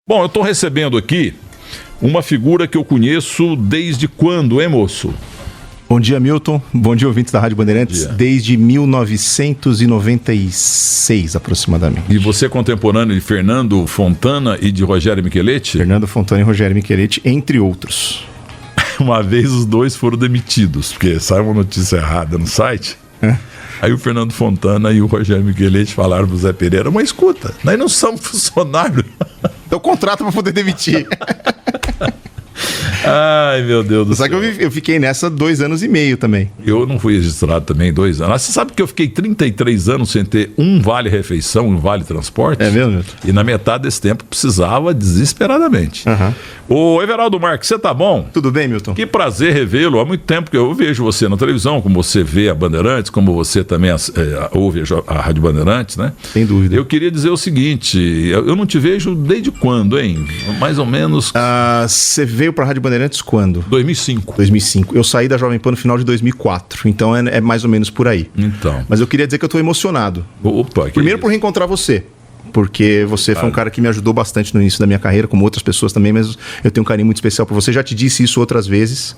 Bom, eu estou recebendo aqui uma figura que eu conheço desde quando, hein, moço? Bom dia, Milton. Bom dia, ouvintes da Rádio Bandeirantes. Desde 1996, aproximadamente. E você é contemporâneo de Fernando Fontana e de Rogério Micheletti? Fernando Fontana e Rogério Micheletti, entre outros. Uma vez os dois foram demitidos, porque saiu uma notícia errada no site. Aí o Fernando Fontana e o Rogério Micheletti falaram pro Zé Pereira, mas escuta, nós não somos funcionários. Então contrato para poder demitir. Ai, meu Deus do céu. Só que eu fiquei nessa 2 anos e meio também. Eu não fui registrado também 2 anos. Você sabe que eu fiquei 33 anos sem ter um vale-refeição, um vale-transporte? É mesmo, Milton? E na metade desse tempo precisava desesperadamente. Ô, Everaldo Marques, você tá bom? Tudo bem, Milton? Que prazer revê-lo. Há muito tempo que eu vejo você na televisão, como você vê a Bandeirantes, como você também ouve a Rádio Bandeirantes, né? Sem dúvida. Eu queria dizer o seguinte, eu não te vejo desde quando, hein? Mais ou menos... Você veio para a Rádio Bandeirantes quando? 2005. 2005. Eu saí da Jovem Pan no final de 2004, então é mais ou menos por aí. Então. Mas eu queria dizer que eu tô emocionado. Opa, Primeiro por reencontrar você. Porque você foi um cara que me ajudou bastante no início da minha carreira, como outras pessoas também, mas eu tenho um carinho muito especial por você. Já te disse isso outras vezes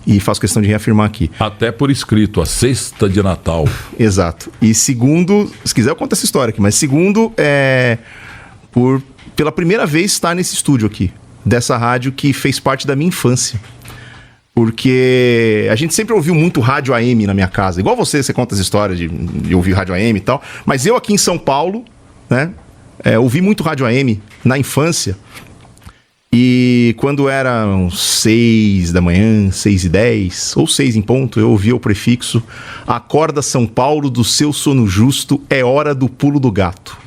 e faço questão de reafirmar aqui. Até por escrito, a sexta de Natal. Exato. E segundo, se quiser eu conto essa história aqui, mas segundo, pela primeira vez estar nesse estúdio aqui, dessa rádio que fez parte da minha infância. Porque a gente sempre ouviu muito rádio AM na minha casa. Igual você conta as histórias de ouvir rádio AM e tal. Mas eu aqui em São Paulo, né, ouvi muito rádio AM na infância. E quando eram 6 da manhã, 6h10, ou 6 em ponto, eu ouvia o prefixo: acorda São Paulo do seu sono justo, é hora do pulo do gato.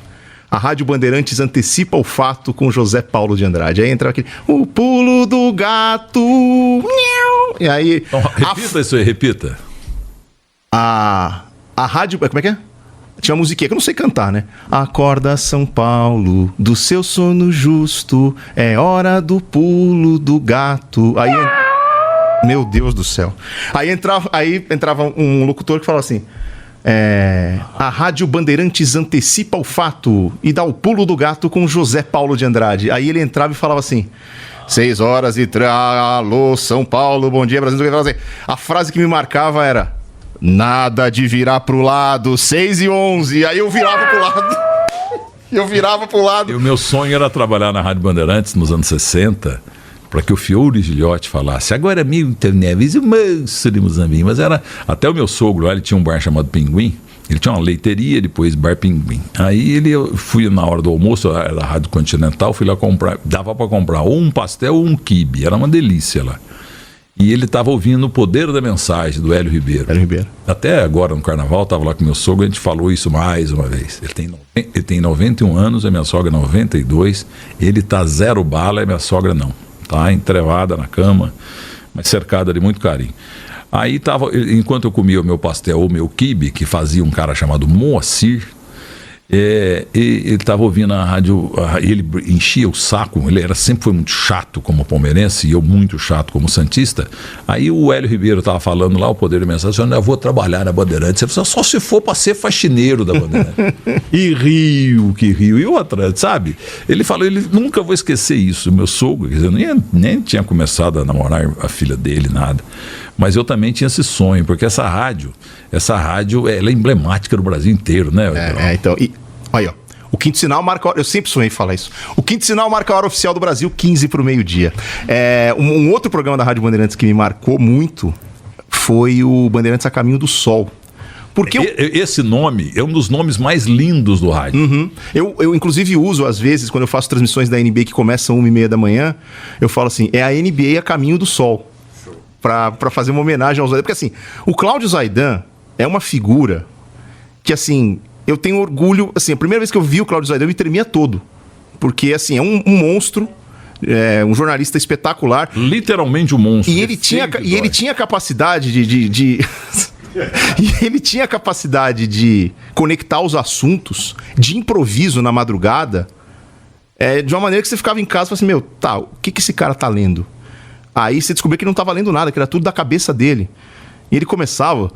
A Rádio Bandeirantes antecipa o fato com José Paulo de Andrade. Aí entra aquele, o pulo do gato. E aí... Então, repita isso aí, repita. A rádio... Como é que é? Tinha uma musiquinha que eu não sei cantar, né? Acorda São Paulo do seu sono justo, é hora do pulo do gato. Aí... Meu Deus do céu. Aí entrava um locutor que falava assim... a Rádio Bandeirantes antecipa o fato e dá o pulo do gato com José Paulo de Andrade. Aí ele entrava e falava assim: 6h03, alô São Paulo, bom dia Brasil. A frase que me marcava era: nada de virar pro lado, 6h11. Aí eu virava pro lado. E o meu sonho era trabalhar na Rádio Bandeirantes nos anos 60, para que o Fiore Gilhote falasse: agora Milton Neves, o moço de Muzambinho. Mas era, até o meu sogro lá, ele tinha um bar chamado Pinguim, ele tinha uma leiteria, depois bar Pinguim. Aí eu fui na hora do almoço, era da Rádio Continental, fui lá comprar, dava para comprar ou um pastel ou um quibe, era uma delícia lá. E ele estava ouvindo O Poder da Mensagem, do Hélio Ribeiro. Até agora, no Carnaval, estava lá com meu sogro, a gente falou isso mais uma vez. Ele tem 91 anos, a minha sogra 92, ele tá 0 bala, a minha sogra não. Tá entrevada na cama, mas cercada de muito carinho. Aí tava, enquanto eu comia o meu pastel, o meu quibe, que fazia um cara chamado Moacir, ele estava ouvindo a rádio, ele enchia o saco, sempre foi muito chato como palmeirense e eu muito chato como santista. Aí o Hélio Ribeiro estava falando lá, O Poder da Mensagem, eu vou trabalhar na Bandeirantes. Ele falou: só se for para ser faxineiro da Bandeirantes. E riu. E outra, sabe? Ele falou, nunca vou esquecer isso. Meu sogro, quer dizer, nem tinha começado a namorar a filha dele, nada. Mas eu também tinha esse sonho, porque essa rádio ela é emblemática do Brasil inteiro, né? Então, olha, ó, o Quinto Sinal marca a hora, eu sempre sonhei falar isso. O Quinto Sinal marca a hora oficial do Brasil, 15 para o meio-dia. Um outro programa da Rádio Bandeirantes que me marcou muito foi o Bandeirantes a Caminho do Sol. Porque esse nome é um dos nomes mais lindos do rádio. Eu inclusive uso, às vezes, quando eu faço transmissões da NBA que começam 1h30 da manhã, eu falo assim, é a NBA a Caminho do Sol. Pra fazer uma homenagem ao Zaidan. Porque assim, o Cláudio Zaidan é uma figura que, assim, eu tenho orgulho. Assim, a primeira vez que eu vi o Cláudio Zaidan, eu me tremia todo. Porque, assim, é um monstro, um jornalista espetacular. Literalmente um monstro. E ele tinha capacidade de e ele tinha capacidade de conectar os assuntos de improviso na madrugada, de uma maneira que você ficava em casa e falava assim, meu, tá, o que esse cara tá lendo? Aí você descobriu que ele não estava lendo nada, que era tudo da cabeça dele. E ele começava: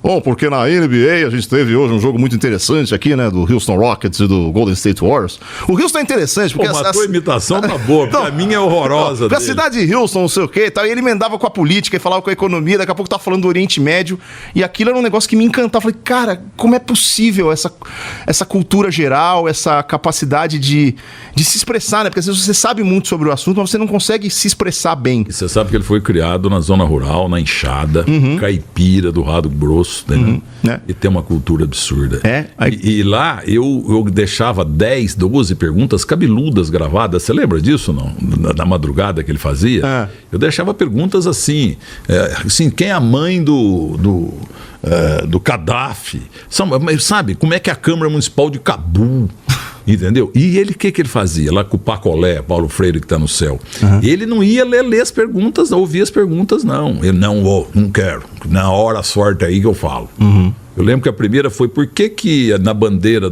Bom, porque na NBA a gente teve hoje um jogo muito interessante aqui, né? Do Houston Rockets e do Golden State Warriors. O Houston é interessante porque... Pô, mas a tua imitação tá boa, porque a minha é horrorosa. Porque a cidade de Houston, não sei o quê, tá, e ele emendava com a política e falava com a economia, daqui a pouco tá falando do Oriente Médio, e aquilo era um negócio que me encantava. Eu falei, cara, como é possível essa cultura geral, essa capacidade de se expressar, né? Porque às vezes você sabe muito sobre o assunto, mas você não consegue se expressar bem. E você sabe que ele foi criado na zona rural, na enxada, caipira do Mato Grosso, né? E tem uma cultura absurda. E lá eu deixava 10, 12 perguntas cabeludas gravadas. Você lembra disso, não? Na madrugada que ele fazia? Eu deixava perguntas assim, quem é a mãe do Gaddafi? Sabe, como é que é a Câmara Municipal de Cabul? Entendeu? E ele, o que ele fazia? Lá com o Pacolé, Paulo Freire, que está no céu. Ele não ia ler as perguntas, ouvir as perguntas, não. Ele, não quero. Na hora sorte aí que eu falo. Eu lembro que a primeira foi, por que na bandeira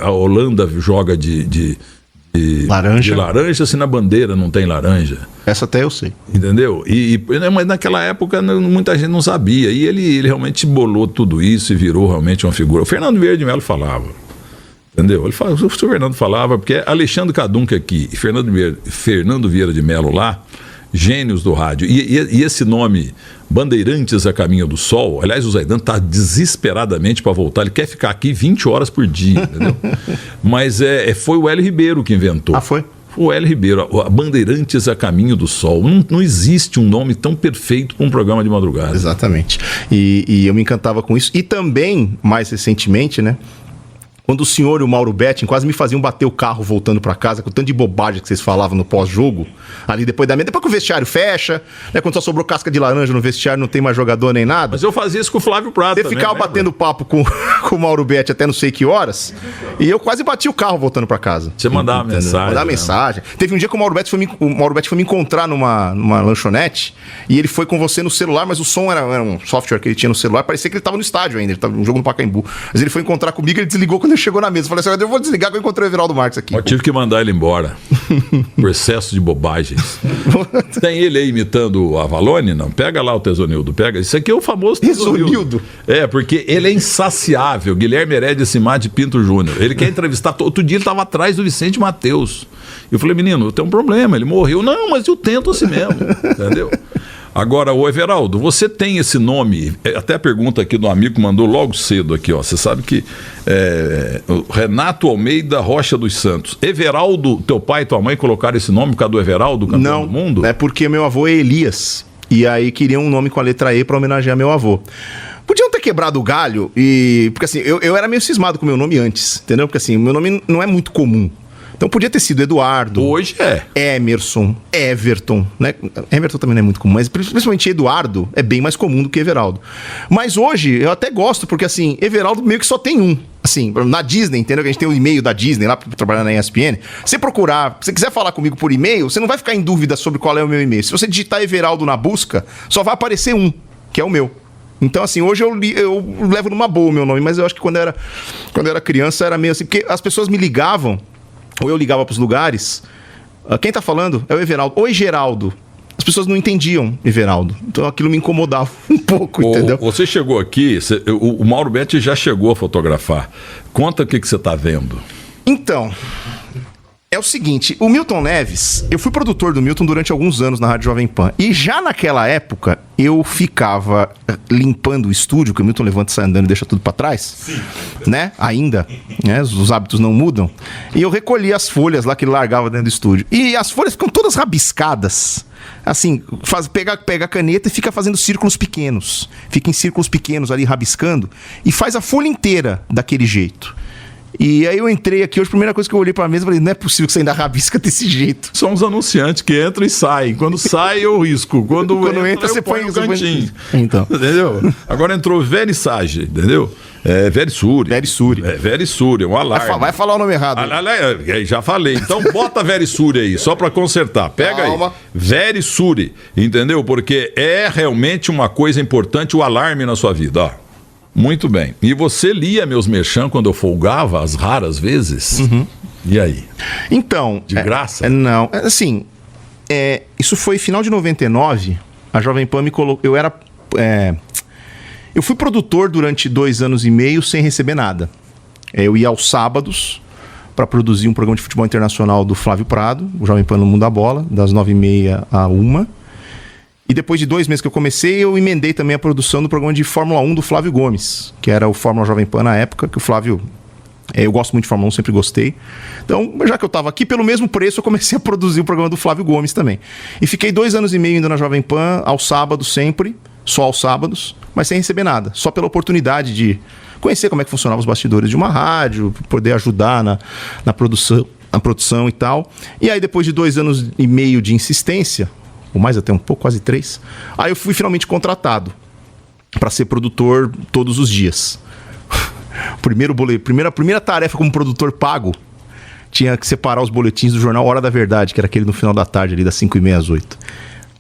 a Holanda joga de laranja, se na bandeira não tem laranja? Essa até eu sei. Entendeu? Mas naquela época muita gente não sabia. E ele realmente bolou tudo isso e virou realmente uma figura. O Fernando Vieira de Mello falava. Entendeu? O Fernando falava, porque Alexandre Cadunca aqui e Fernando Vieira de Mello lá, gênios do rádio. E esse nome, Bandeirantes a Caminho do Sol, aliás, o Zaidan está desesperadamente para voltar, ele quer ficar aqui 20 horas por dia, entendeu? Mas foi o Hélio Ribeiro que inventou. Ah, foi? Foi o Hélio Ribeiro, a Bandeirantes a Caminho do Sol. Não existe um nome tão perfeito para um programa de madrugada. Exatamente. E eu me encantava com isso. E também, mais recentemente, né? Quando o senhor e o Mauro Betting quase me faziam bater o carro voltando pra casa, com o tanto de bobagem que vocês falavam no pós-jogo, ali depois que o vestiário fecha, né, quando só sobrou casca de laranja no vestiário, não tem mais jogador nem nada. Mas eu fazia isso com o Flávio Prata. Você ficava batendo papo com o Mauro Betting até não sei que horas, e eu quase bati o carro voltando pra casa. Você mandava mensagem. Mandava mensagem. Teve um dia que o Mauro Betting foi me encontrar numa lanchonete, e ele foi com você no celular, mas o som era um software que ele tinha no celular, parecia que ele tava no estádio ainda, ele tava no jogo no Pacaembu. Mas ele foi encontrar comigo e ele desligou quando ele chegou na mesa. Eu falei assim, eu vou desligar que eu encontrei o Everaldo Marques aqui. Eu tive que mandar ele embora. Por excesso de bobagens. Tem ele aí imitando a Avalone? Não. Pega lá o Tesonildo. Pega. Isso aqui é o famoso Tesonildo. Porque ele é insaciável. Guilherme Herédia Simar de Pinto Júnior. Ele quer entrevistar. Outro dia ele estava atrás do Vicente Mateus. Eu falei, menino, eu tenho um problema. Ele morreu. Não, mas eu tento assim mesmo. Entendeu? Agora, o Everaldo, você tem esse nome, até a pergunta aqui do amigo que mandou logo cedo aqui, ó. Você sabe que Renato Almeida Rocha dos Santos. Everaldo, teu pai e tua mãe colocaram esse nome por causa do Everaldo, campeão do mundo? Não, é porque meu avô é Elias. E aí queriam um nome com a letra E para homenagear meu avô. Podiam ter quebrado o galho porque assim, eu era meio cismado com o meu nome antes, entendeu? Porque assim, o meu nome não é muito comum. Então podia ter sido Eduardo. Hoje Emerson, Everton, né? Everton também não é muito comum, mas principalmente Eduardo é bem mais comum do que Everaldo. Mas hoje eu até gosto, porque assim, Everaldo meio que só tem um. Assim, na Disney, entendeu? Que a gente tem o e-mail da Disney lá pra trabalhar na ESPN. Se você procurar, se você quiser falar comigo por e-mail, você não vai ficar em dúvida sobre qual é o meu e-mail. Se você digitar Everaldo na busca, só vai aparecer um, que é o meu. Então, assim, hoje eu levo numa boa o meu nome, mas eu acho que quando eu era criança era meio assim, porque as pessoas me ligavam, ou eu ligava pros lugares, quem tá falando é o Everaldo. Oi, Geraldo. As pessoas não entendiam Everaldo. Então aquilo me incomodava um pouco, entendeu? Você chegou aqui, o Mauro Betti já chegou a fotografar. Conta o que você tá vendo. Então, é o seguinte, o Milton Neves, eu fui produtor do Milton durante alguns anos na Rádio Jovem Pan. E já naquela época, eu ficava limpando o estúdio, que o Milton levanta e sai andando e deixa tudo pra trás. Sim. Né? Ainda, né? Os hábitos não mudam. E eu recolhia as folhas lá que ele largava dentro do estúdio. E as folhas ficam todas rabiscadas. Assim, pega a caneta e fica fazendo círculos pequenos. Fica em círculos pequenos ali, rabiscando. E faz a folha inteira daquele jeito. E aí eu entrei aqui hoje, a primeira coisa que eu olhei pra mesa, eu falei, não é possível que você ainda rabisca desse jeito. São os anunciantes que entram e saem. Quando sai, eu risco. Quando entra você põe no cantinho. Então. Entendeu? Agora entrou Verissage, entendeu? Verissure. Verissure, um alarme. Vai falar o nome errado. Já falei. Então bota Verissure aí, só pra consertar. Pega aí. Verissure, entendeu? Porque é realmente uma coisa importante o alarme na sua vida, ó. Muito bem. E você lia meus merchan quando eu folgava, as raras vezes? Uhum. E aí? Então... De graça? Não. Assim, isso foi final de 99. A Jovem Pan me colocou... Eu fui produtor durante 2 anos e meio sem receber nada. Eu ia aos sábados para produzir um programa de futebol internacional do Flávio Prado, o Jovem Pan no Mundo da Bola, das 9h30 à 1h. E depois de 2 meses que eu comecei, eu emendei também a produção do programa de Fórmula 1 do Flávio Gomes, que era o Fórmula Jovem Pan na época, que o Flávio... Eu gosto muito de Fórmula 1, sempre gostei. Então, já que eu estava aqui, pelo mesmo preço, eu comecei a produzir o programa do Flávio Gomes também. E fiquei 2 anos e meio indo na Jovem Pan, aos sábados sempre, só aos sábados, mas sem receber nada. Só pela oportunidade de conhecer como é que funcionavam os bastidores de uma rádio, poder ajudar na produção e tal. E aí, depois de 2 anos e meio de insistência, ou mais até um pouco, quase 3, aí eu fui finalmente contratado para ser produtor todos os dias. Primeira tarefa como produtor pago, tinha que separar os boletins do jornal Hora da Verdade, que era aquele no final da tarde, ali das 5h30 às 8h.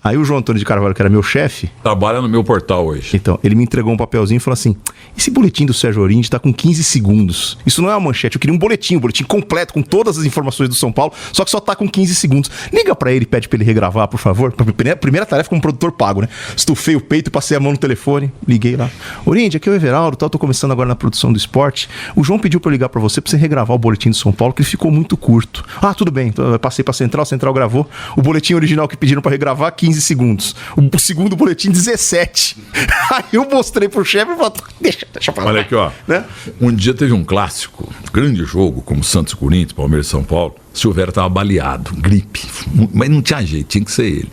Aí o João Antônio de Carvalho, que era meu chefe... Trabalha no meu portal hoje. Então, ele me entregou um papelzinho e falou assim: esse boletim do Sérgio Orindi tá com 15 segundos. Isso não é uma manchete, eu queria um boletim completo, com todas as informações do São Paulo, só que só tá com 15 segundos. Liga pra ele e pede pra ele regravar, por favor. Primeira tarefa como produtor pago, né? Estufei o peito, passei a mão no telefone, liguei lá. Orindi, aqui é o Everaldo, tô começando agora na produção do esporte. O João pediu pra eu ligar pra você regravar o boletim do São Paulo, que ele ficou muito curto. Ah, tudo bem. Então eu passei pra Central gravou. O boletim original que pediram pra regravar, 15 segundos. O segundo boletim, 17. Aí eu mostrei pro chefe e falei: deixa pra lá. Olha aqui, ó. Né? Um dia teve um clássico, grande jogo, como Santos e Corinthians, Palmeiras e São Paulo. O Silvério tava baleado, gripe. Mas não tinha jeito, tinha que ser ele.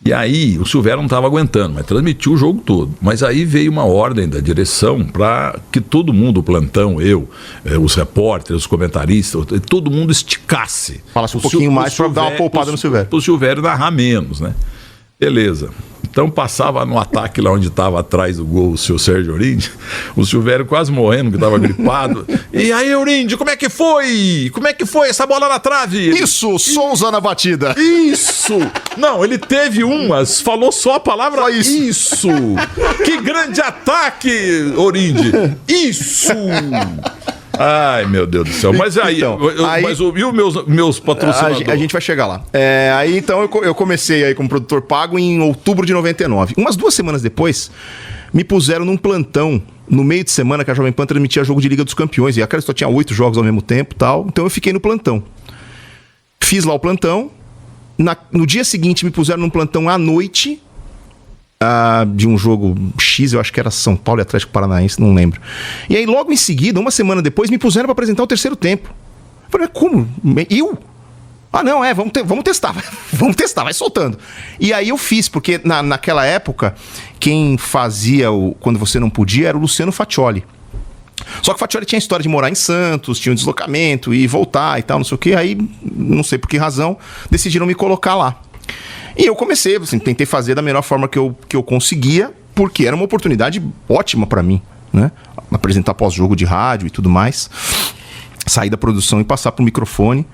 E aí o Silvério não estava aguentando, mas transmitiu o jogo todo. Mas aí veio uma ordem da direção para que todo mundo, o plantão, os repórteres, os comentaristas, todo mundo esticasse. Falasse um pouquinho mais para dar uma poupada no Silvério. Para o Silvério narrar menos, né? Beleza. Então passava no ataque lá onde estava atrás do gol o seu Sérgio Orindi, o Silvério quase morrendo, que estava gripado. E aí, Orindi, como é que foi? Como é que foi essa bola na trave? Isso, Souza na batida. Isso! Não, ele teve umas, falou só a palavra só isso. Que grande ataque, Orindi. Isso! Ai, meu Deus do céu. Mas aí, então, e os meus patrocinadores? A gente vai chegar lá. Aí então eu comecei aí como produtor pago em outubro de 99. Umas 2 semanas depois, me puseram num plantão no meio de semana que a Jovem Pan transmitia jogo de Liga dos Campeões. E aquela só tinha 8 jogos ao mesmo tempo e tal. Então eu fiquei no plantão. Fiz lá o plantão. No dia seguinte me puseram num plantão à noite. De um jogo X, eu acho que era São Paulo e Atlético Paranaense, não lembro. E aí logo em seguida, uma semana depois, me puseram para apresentar o terceiro tempo. Eu falei: como? Eu? Ah, não, vamos testar. Vamos testar, vai soltando. E aí eu fiz, porque naquela época, quem fazia quando você não podia era o Luciano Faccioli. Só que o Faccioli tinha a história de morar em Santos, tinha um deslocamento e voltar e tal, não sei o quê. Aí, não sei por que razão, decidiram me colocar lá. E eu comecei, assim, tentei fazer da melhor forma que eu conseguia, porque era uma oportunidade ótima pra mim, né? Apresentar pós-jogo de rádio e tudo mais, sair da produção e passar pro microfone.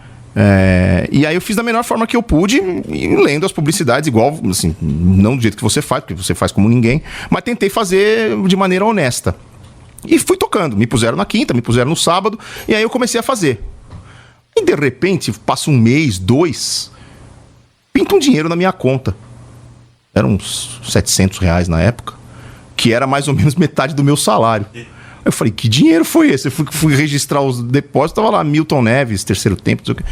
E aí eu fiz da melhor forma que eu pude, lendo as publicidades igual, assim, não do jeito que você faz, porque você faz como ninguém, mas tentei fazer de maneira honesta. E fui tocando, me puseram na quinta, me puseram no sábado, e aí eu comecei a fazer. E de repente, passa 1 mês, 2... pinta um dinheiro na minha conta. Eram uns R$700 na época, que era mais ou menos metade do meu salário. Eu falei: que dinheiro foi esse? Eu fui registrar os depósitos, tava lá Milton Neves, terceiro tempo, não sei o quê.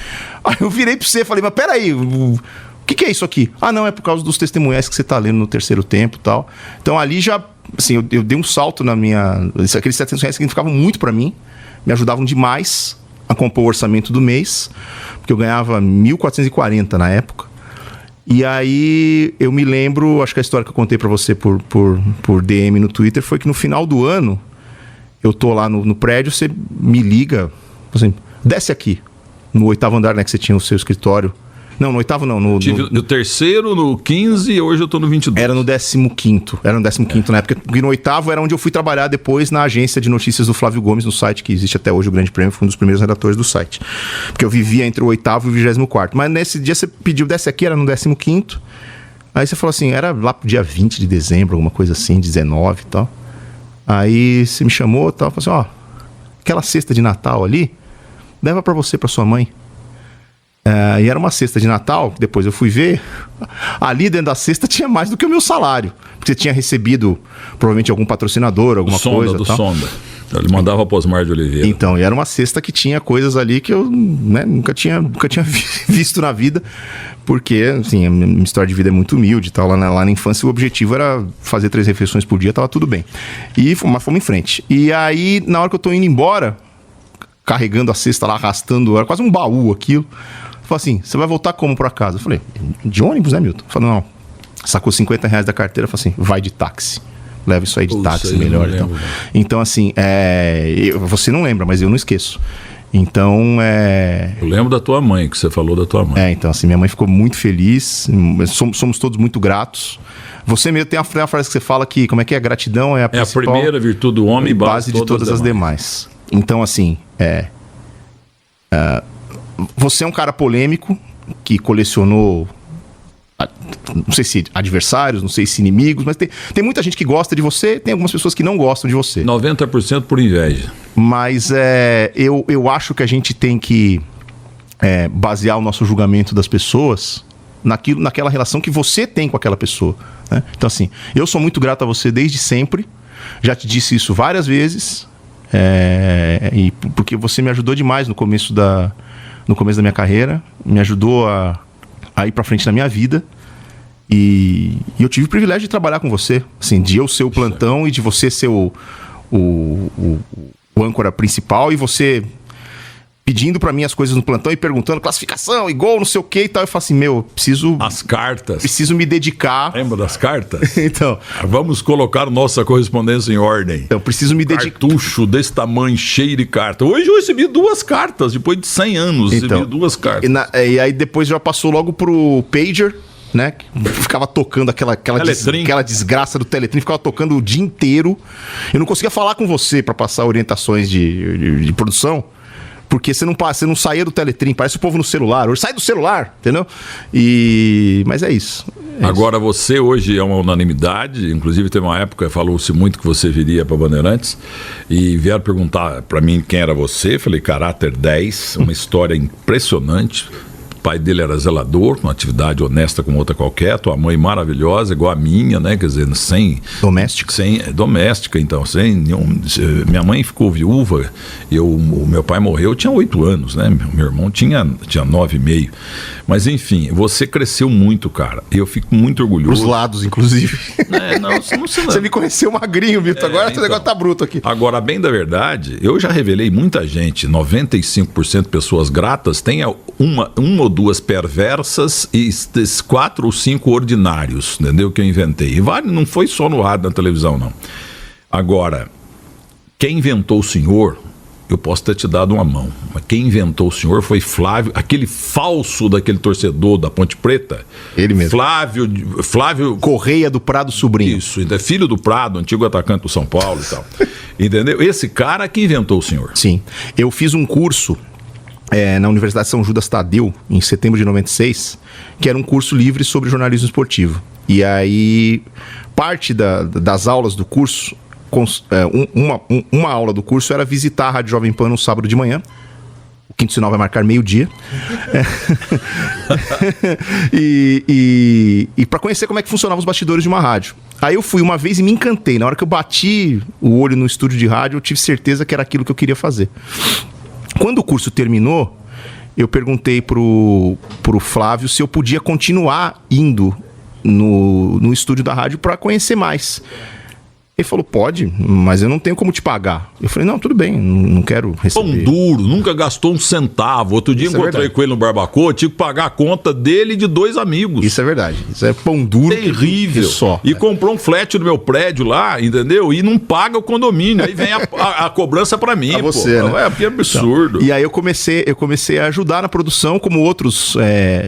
Aí eu virei pra você e falei: mas peraí, o que é isso aqui? Ah, não, é por causa dos testemunhais que você tá lendo no terceiro tempo e tal. Então ali já, assim, eu dei um salto na minha... Aqueles R$700 significavam muito pra mim, me ajudavam demais a compor o orçamento do mês, porque eu ganhava 1.440 na época. E aí eu me lembro, acho que a história que eu contei pra você por DM no Twitter foi que no final do ano, eu tô lá no prédio, você me liga, assim: desce aqui, no 8º andar, né, que você tinha o seu escritório. Não, no 8º não. Tive no terceiro, no 15 e hoje eu tô no 22. Era no 15º. Era no 15º na época. E no 8º era onde eu fui trabalhar depois na agência de notícias do Flávio Gomes, no site que existe até hoje, o Grande Prêmio. Fui um dos primeiros redatores do site. Porque eu vivia entre o 8º e o 24º. Mas nesse dia você pediu, desce aqui, era no 15º. Aí você falou assim, era lá pro dia 20 de dezembro, alguma coisa assim, 19 e tal. Aí você me chamou e tal, falou assim: aquela cesta de Natal ali, leva pra você, pra sua mãe. E era uma cesta de Natal, depois eu fui ver, ali dentro da cesta tinha mais do que o meu salário. Porque você tinha recebido, provavelmente, algum patrocinador, alguma coisa. Do tal. Sonda. Ele mandava para Osmar de Oliveira. Então, e era uma cesta que tinha coisas ali que eu, né, nunca tinha visto na vida, porque, assim, a minha história de vida é muito humilde e tal. Lá na infância o objetivo era fazer 3 refeições por dia, tava tudo bem. Mas fomos em frente. E aí, na hora que eu tô indo embora, carregando a cesta lá, arrastando, era quase um baú aquilo. Falei assim, você vai voltar como pra casa? Eu falei, de ônibus, né, Milton? Falei, não. Sacou R$50 da carteira, falou assim, vai de táxi. Leva isso aí de táxi, melhor. Então, assim, você não lembra, mas eu não esqueço. Então, Eu lembro da tua mãe, que você falou da tua mãe. Então, assim, minha mãe ficou muito feliz. Somos todos muito gratos. Você mesmo tem uma frase que você fala que, como é que é? Gratidão é a principal... É a primeira virtude do homem e base de todas as demais. Então, assim, você é um cara polêmico que colecionou... Não sei se adversários, não sei se inimigos, mas tem muita gente que gosta de você, tem algumas pessoas que não gostam de você. 90% por inveja. Mas eu acho que a gente tem que basear o nosso julgamento das pessoas naquela relação que você tem com aquela pessoa, né? Então, assim, eu sou muito grato a você desde sempre, já te disse isso várias vezes, porque você me ajudou demais no começo da minha carreira, me ajudou a ir pra frente na minha vida. E eu tive o privilégio de trabalhar com você, assim, de eu ser o plantão e de você ser o âncora principal, e você pedindo pra mim as coisas no plantão e perguntando classificação e gol, não sei o que e tal. Eu falo assim, preciso... As cartas. Preciso me dedicar. Lembra das cartas? Então... Vamos colocar nossa correspondência em ordem. Então, preciso me dedicar. Cartucho desse tamanho, cheio de cartas. Hoje eu recebi 2 cartas, depois de 100 anos, recebi 2 cartas. E aí depois já passou logo pro pager, né? Ficava tocando aquela desgraça do Teletrim, ficava tocando o dia inteiro. Eu não conseguia falar com você pra passar orientações de produção, porque você não saía do Teletrim, parece o povo no celular. Hoje sai do celular, entendeu? Mas é isso. Agora, você hoje é uma unanimidade, inclusive teve uma época, falou-se muito que você viria para Bandeirantes, e vieram perguntar para mim quem era você. Falei, caráter 10, uma história impressionante. O pai dele era zelador, uma atividade honesta como outra qualquer. Tua mãe maravilhosa, igual a minha, né? Quer dizer, doméstica, então, sem nenhum... Minha mãe ficou viúva, o meu pai morreu, eu tinha 8 anos, né? Meu irmão tinha 9,5. Mas, enfim, você cresceu muito, cara. Eu fico muito orgulhoso. Os lados, inclusive. Você me conheceu magrinho, Milton. Agora então, o negócio tá bruto aqui. Agora, bem da verdade, eu já revelei muita gente, 95% de pessoas gratas, tem uma ou 2 perversas e 4 ou 5 ordinários, entendeu? Que eu inventei. E não foi só no rádio, na televisão, não. Agora, quem inventou o senhor, eu posso ter te dado uma mão, mas quem inventou o senhor foi Flávio, aquele falso daquele torcedor da Ponte Preta. Ele mesmo. Flávio Correia do Prado Sobrinho. Isso, é filho do Prado, antigo atacante do São Paulo e tal. Entendeu? Esse cara que inventou o senhor. Sim. Eu fiz um curso na Universidade São Judas Tadeu, em setembro de 96, que era um curso livre sobre jornalismo esportivo. E aí, parte das aulas do curso, uma aula do curso era visitar a Rádio Jovem Pan no sábado de manhã. O Quinto Sinal vai marcar meio-dia. E para conhecer como é que funcionavam os bastidores de uma rádio. Aí eu fui uma vez e me encantei. Na hora que eu bati o olho no estúdio de rádio, eu tive certeza que era aquilo que eu queria fazer. Quando o curso terminou, eu perguntei pro Flávio se eu podia continuar indo no estúdio da rádio para conhecer mais. Ele falou, pode, mas eu não tenho como te pagar. Eu falei, não, tudo bem, não quero receber. Pão duro, nunca gastou um centavo. Outro dia encontrei com ele no Barbacoa, tive que pagar a conta dele e de 2 amigos. Isso é verdade, isso é pão duro. Terrível. Só. E comprou um flat no meu prédio lá, entendeu? E não paga o condomínio. Aí vem a cobrança pra mim, pra você, pô. Né? Que absurdo. Então, e aí eu comecei a ajudar na produção, como outros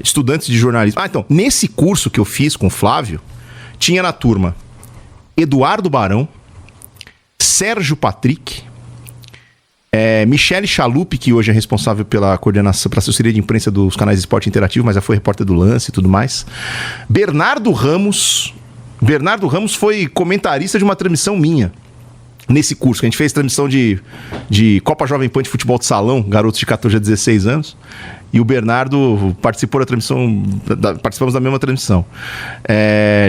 estudantes de jornalismo. Então, nesse curso que eu fiz com o Flávio, tinha na turma Eduardo Barão, Sérgio Patrick, Michele Chalup, que hoje é responsável pela coordenação, pela assessoria de imprensa dos canais de esporte interativo, mas já foi repórter do Lance e tudo mais. Bernardo Ramos foi comentarista de uma transmissão minha, nesse curso, que a gente fez transmissão de Copa Jovem Pan de futebol de salão, garotos de 14 a 16 anos. e o Bernardo participou da transmissão, participamos da mesma transmissão.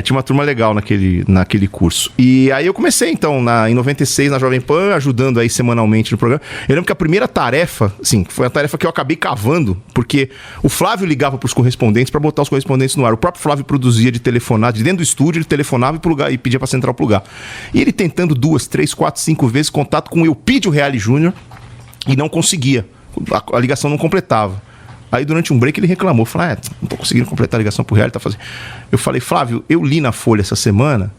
Tinha uma turma legal naquele curso. E aí eu comecei, então, em 96, na Jovem Pan, ajudando aí semanalmente no programa. Eu lembro que a primeira tarefa, assim, foi a tarefa que eu acabei cavando, porque o Flávio ligava pros correspondentes para botar os correspondentes no ar. O próprio Flávio produzia de telefonar, de dentro do estúdio, ele telefonava e pedia pra central plugar. E ele tentando 2, 3, 4, 5 vezes contato com o Eupídio Reale Júnior e não conseguia. A ligação não completava. Aí durante um break ele reclamou, falou, não tô conseguindo completar a ligação pro Reale, tá fazendo. Eu falei, Flávio, eu li na Folha essa semana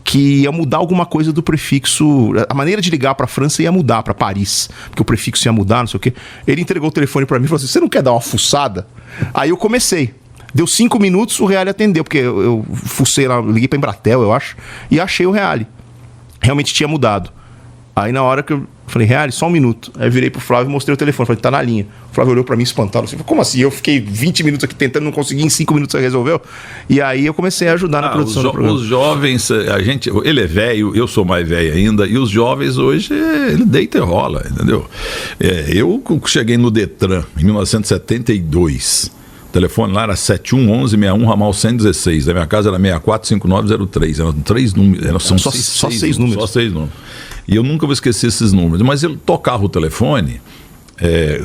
que ia mudar alguma coisa do prefixo, a maneira de ligar pra França ia mudar pra Paris, porque o prefixo ia mudar, não sei o quê. Ele entregou o telefone pra mim e falou assim, você não quer dar uma fuçada? Aí eu comecei. Deu 5 minutos, o Reale atendeu, porque eu fucei lá, liguei pra Embratel, eu acho, e achei o Reale. Realmente tinha mudado. Aí na hora que eu falei, Reale, só um minuto. Aí eu virei pro Flávio e mostrei o telefone. Falei, tá na linha. O Flávio olhou pra mim espantado. Assim, como assim? Eu fiquei 20 minutos aqui tentando, não consegui, em 5 minutos você resolveu? E aí eu comecei a ajudar na produção do programa. Os jovens, ele é velho, eu sou mais velho ainda, e os jovens hoje, ele deita e rola, entendeu? Eu cheguei no Detran em 1972. O telefone lá era 711161 ramal 116. Da minha casa era 645903. Eram 3 números. São só 6 números. Só 6 números. E eu nunca vou esquecer esses números. Mas ele tocava o telefone.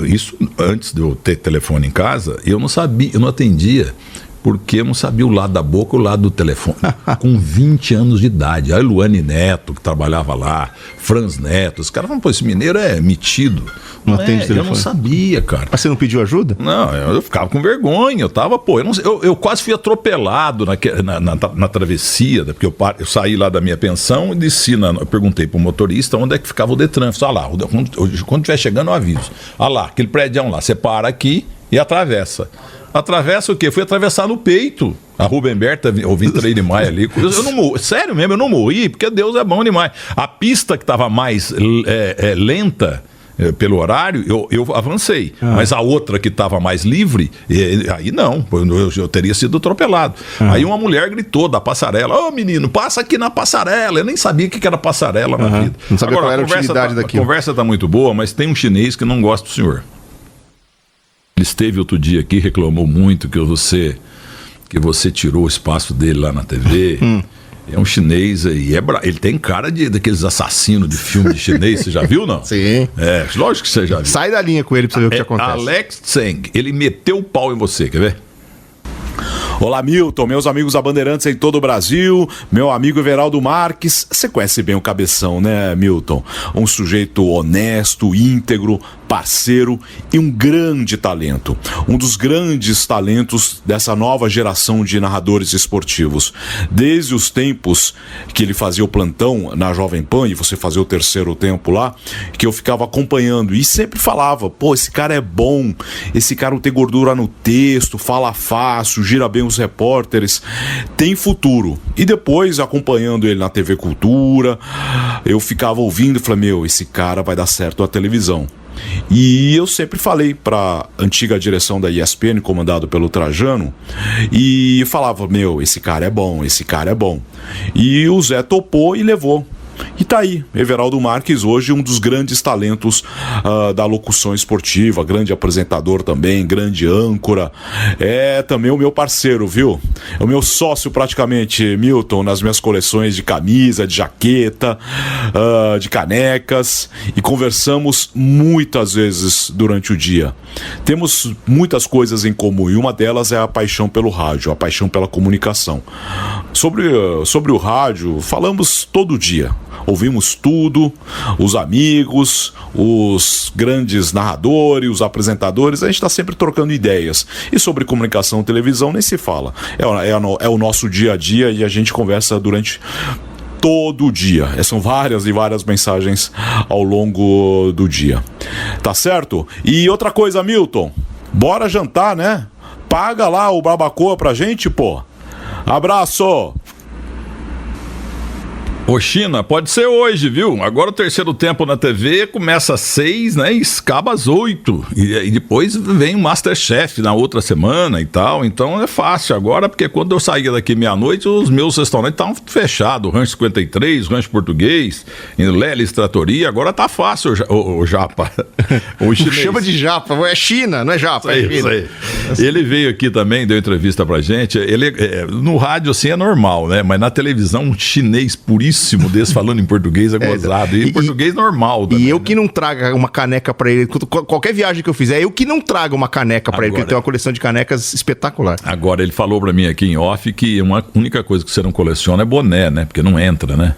Isso antes de eu ter telefone em casa, eu não sabia, eu não atendia, porque eu não sabia o lado da boca e o lado do telefone. Com 20 anos de idade. Aí Luane Neto, que trabalhava lá, Franz Neto, os caras falaram, pô, esse mineiro é metido. Não atende telefone. Eu não sabia, cara. Mas você não pediu ajuda? Não, eu ficava com vergonha. Eu tava, eu quase fui atropelado na travessia, porque eu saí lá da minha pensão e desci, eu perguntei pro motorista onde é que ficava o Detran. Eu falei, lá, quando estiver chegando eu aviso. Lá, aquele prédio lá, você para aqui e atravessa. Atravessa o quê? Fui atravessar no peito. A Rubem Berta, eu vim 3 de maio ali. Eu não morri, sério mesmo, eu não morri, porque Deus é bom demais. A pista que estava mais lenta pelo horário, eu avancei. Mas a outra que estava mais livre, aí não, eu teria sido atropelado. Aí uma mulher gritou da passarela, ô menino, passa aqui na passarela. Eu nem sabia o que era passarela na vida. Não sabia qual era a utilidade daquilo. A conversa está muito boa, mas tem um chinês que não gosta do senhor. Ele esteve outro dia aqui, reclamou muito que você tirou o espaço dele lá na TV. É um chinês aí, ele tem cara daqueles assassinos de filme de chinês, você já viu, não? Sim. Lógico que você já viu. Sai da linha com ele pra você ver o que acontece. Alex Tseng, ele meteu o pau em você, quer ver? Olá, Milton, meus amigos da Bandeirantes em todo o Brasil, meu amigo Everaldo Marques. Você conhece bem o Cabeção, né, Milton? Um sujeito honesto, íntegro, parceiro e um grande talento. Um dos grandes talentos dessa nova geração de narradores esportivos. Desde os tempos que ele fazia o plantão na Jovem Pan, e você fazia o terceiro tempo lá, que eu ficava acompanhando e sempre falava, pô, esse cara é bom, esse cara não tem gordura no texto, fala fácil, gira bem os repórteres, tem futuro. E depois, acompanhando ele na TV Cultura, eu ficava ouvindo e falei, esse cara vai dar certo na televisão. E eu sempre falei para a antiga direção da ESPN, comandado pelo Trajano, e falava, esse cara é bom, esse cara é bom. E o Zé topou e levou. E tá aí, Everaldo Marques, hoje um dos grandes talentos da locução esportiva, grande apresentador também, grande âncora. É também o meu parceiro, viu? É o meu sócio praticamente, Milton, nas minhas coleções de camisa, de jaqueta, de canecas, e conversamos muitas vezes durante o dia. Temos muitas coisas em comum e uma delas é a paixão pelo rádio, a paixão pela comunicação. Sobre o rádio, falamos todo dia. Ouvimos tudo, os amigos, os grandes narradores, os apresentadores, a gente está sempre trocando ideias. E sobre comunicação e televisão nem se fala. É o nosso dia a dia e a gente conversa durante todo dia. São várias e várias mensagens ao longo do dia. Tá certo? E outra coisa, Milton, bora jantar, né? Paga lá o barbacoa pra gente, pô. Abraço! Ô China, pode ser hoje, viu? Agora o terceiro tempo na TV começa às 6, né? E acaba às 8. E depois vem o Masterchef na outra semana e tal. Então é fácil agora, porque quando eu saía daqui meia-noite, os meus restaurantes estavam fechados. Rancho 53, Rancho Português, Lelis Tratoria. Agora tá fácil, o Japa. O chinês. Chama de Japa, é China, não é Japa, isso aí, é China. Ele veio aqui também, deu entrevista pra gente. Ele, no rádio assim é normal, né? Mas na televisão, um chinês puríssimo desse falando em português é gozado. E em português normal também, e eu né? que não traga uma caneca pra ele, qualquer viagem que eu fizer, eu que não traga uma caneca pra ele, porque ele tem uma coleção de canecas espetacular. Agora, ele falou pra mim aqui em off que uma única coisa que você não coleciona é boné, né? Porque não entra, né?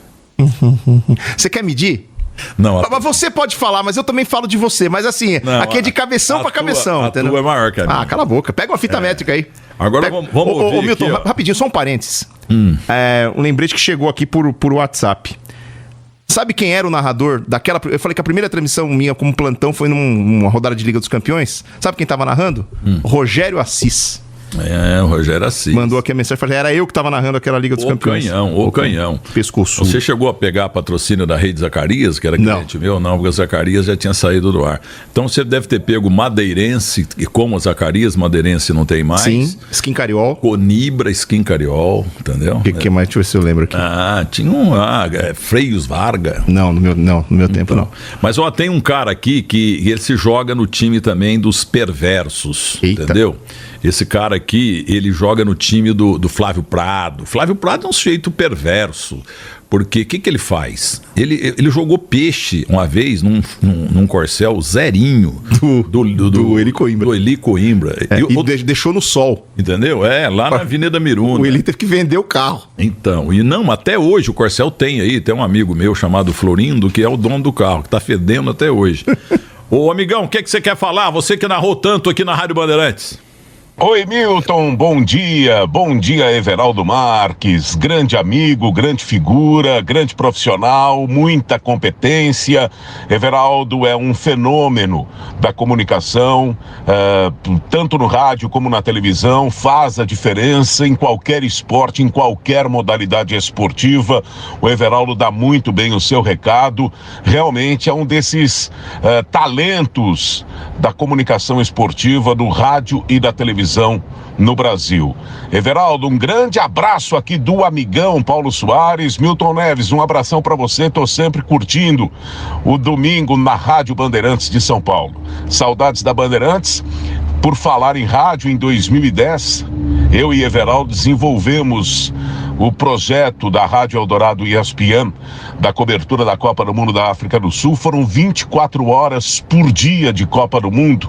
Você quer medir? Não, Mas você pode falar, mas eu também falo de você. Mas assim, não, aqui é de cabeção pra cabeção, entendeu? A tua é maior que a minha. Ah, cala a boca. Pega uma fita métrica aí. Agora vamos ouvir Milton, aqui, ó. rapidinho, só um parênteses. Um lembrete que chegou aqui por WhatsApp. Sabe quem era o narrador daquela... Eu falei que a primeira transmissão minha como plantão foi numa rodada de Liga dos Campeões. Sabe quem tava narrando? Rogério Assis. O Rogério Assis. Mandou aqui a mensagem, falei, era eu que tava narrando aquela Liga dos Campeões. O canhão. Pescoço. Você chegou a pegar patrocínio da Rede Zacarias, que era cliente meu? Não, porque o Zacarias já tinha saído do ar. Então você deve ter pego Madeirense, e como o Zacarias, Madeirense não tem mais. Sim, Skin Cariol. Conibra, Skin Cariol, entendeu? O que mais? Deixa eu ver se eu lembro aqui. Tinha Freios Varga. Não, no meu tempo não. Mas ó, tem um cara aqui que ele se joga no time também dos perversos, entendeu? Esse cara aqui, ele joga no time do Flávio Prado. Flávio Prado é um sujeito perverso. Porque o que ele faz? Ele jogou peixe uma vez num corcel zerinho do Eli Coimbra. Do Eli Coimbra. E deixou no sol. Entendeu? Lá na Avenida Miruna. O Eli teve que vender o carro. Então, até hoje o corcel tem aí. Tem um amigo meu chamado Florindo, que é o dono do carro, que tá fedendo até hoje. Ô amigão, o que você quer falar? Você que narrou tanto aqui na Rádio Bandeirantes. Oi, Milton, bom dia, Everaldo Marques, grande amigo, grande figura, grande profissional, muita competência. Everaldo é um fenômeno da comunicação, tanto no rádio como na televisão, faz a diferença em qualquer esporte, em qualquer modalidade esportiva. O Everaldo dá muito bem o seu recado, realmente é um desses talentos da comunicação esportiva, do rádio e da televisão no Brasil. Everaldo, um grande abraço aqui do amigão Paulo Soares. Milton Neves, um abração para você, tô sempre curtindo o domingo na Rádio Bandeirantes de São Paulo. Saudades da Bandeirantes. Por falar em rádio, em 2010, eu e Everaldo desenvolvemos o projeto da Rádio Eldorado ESPN, da cobertura da Copa do Mundo da África do Sul. Foram 24 horas por dia de Copa do Mundo,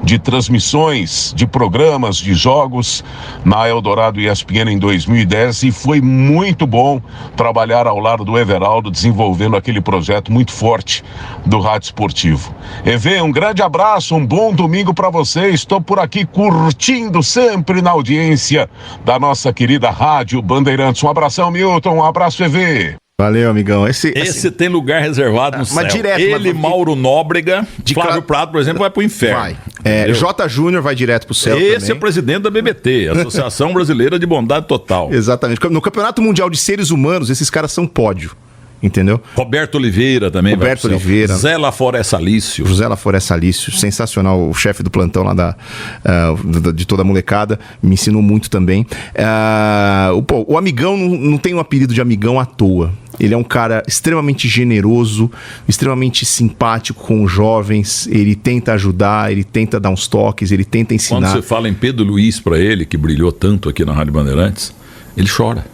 de transmissões, de programas, de jogos na Eldorado ESPN em 2010, e foi muito bom trabalhar ao lado do Everaldo, desenvolvendo aquele projeto muito forte do rádio esportivo. EV, um grande abraço, um bom domingo para você. Estou por aqui curtindo sempre na audiência da nossa querida Rádio Bandeirantes. Um abração, Milton, um abraço, EV. Valeu, amigão. Esse tem lugar reservado no céu. Direto, ele, Mauro Nóbrega, Flávio Prado, por exemplo, vai pro inferno. Vai. J. Júnior vai direto pro céu Esse também. é presidente da BBT, Associação Brasileira de Bondade Total. Exatamente. No Campeonato Mundial de Seres Humanos, esses caras são pódio. Entendeu? Roberto Oliveira também. Roberto Oliveira. Zé Laforé Salício. José Laforé Salício, sensacional, o chefe do plantão lá de toda a molecada, me ensinou muito também. O amigão não tem um apelido de amigão à toa. Ele é um cara extremamente generoso, extremamente simpático com os jovens. Ele tenta ajudar, ele tenta dar uns toques, ele tenta ensinar. Quando você fala em Pedro Luiz pra ele, que brilhou tanto aqui na Rádio Bandeirantes, ele chora.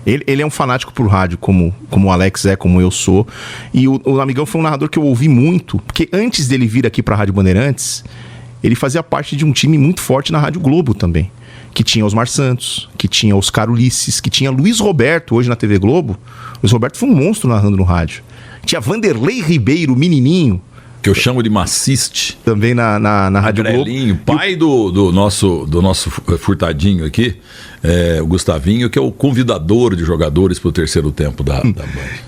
Ele é um fanático por rádio, como o Alex é, como eu sou. E o amigão foi um narrador que eu ouvi muito, porque antes dele vir aqui pra Rádio Bandeirantes, ele fazia parte de um time muito forte na Rádio Globo também. Que tinha Osmar Santos, que tinha Oscar Ulisses, que tinha Luiz Roberto hoje na TV Globo. Luiz Roberto foi um monstro narrando no rádio. Tinha Vanderlei Ribeiro, menininho, que eu chamo de Massiste. Também na Rádio Globo. Magrelinho, pai do nosso Furtadinho aqui, o Gustavinho, que é o convidador de jogadores para o terceiro tempo da Band.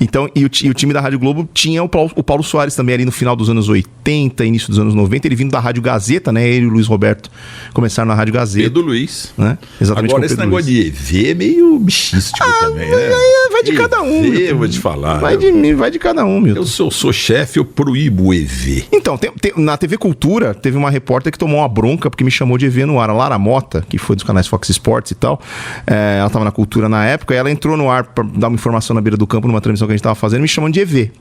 Então, e o time da Rádio Globo tinha o Paulo Soares também ali no final dos anos 80, início dos anos 90, ele vindo da Rádio Gazeta, né? Ele e o Luiz Roberto começaram na Rádio Gazeta. Pedro Luiz. Né? Exatamente. Agora, esse negócio de EV é meio bichístico também, né? Vai de cada um. Eu vou te falar. Vai de cada um, Milton. Eu sou chefe, eu proíbo o EV. Então, na TV Cultura, teve uma repórter que tomou uma bronca porque me chamou de EV no ar. A Lara Mota, que foi dos canais Fox Sports e tal, ela estava na Cultura na época, e ela entrou no ar para dar uma informação na beira do campo, numa transmissão que a gente estava fazendo, me chamando de EV.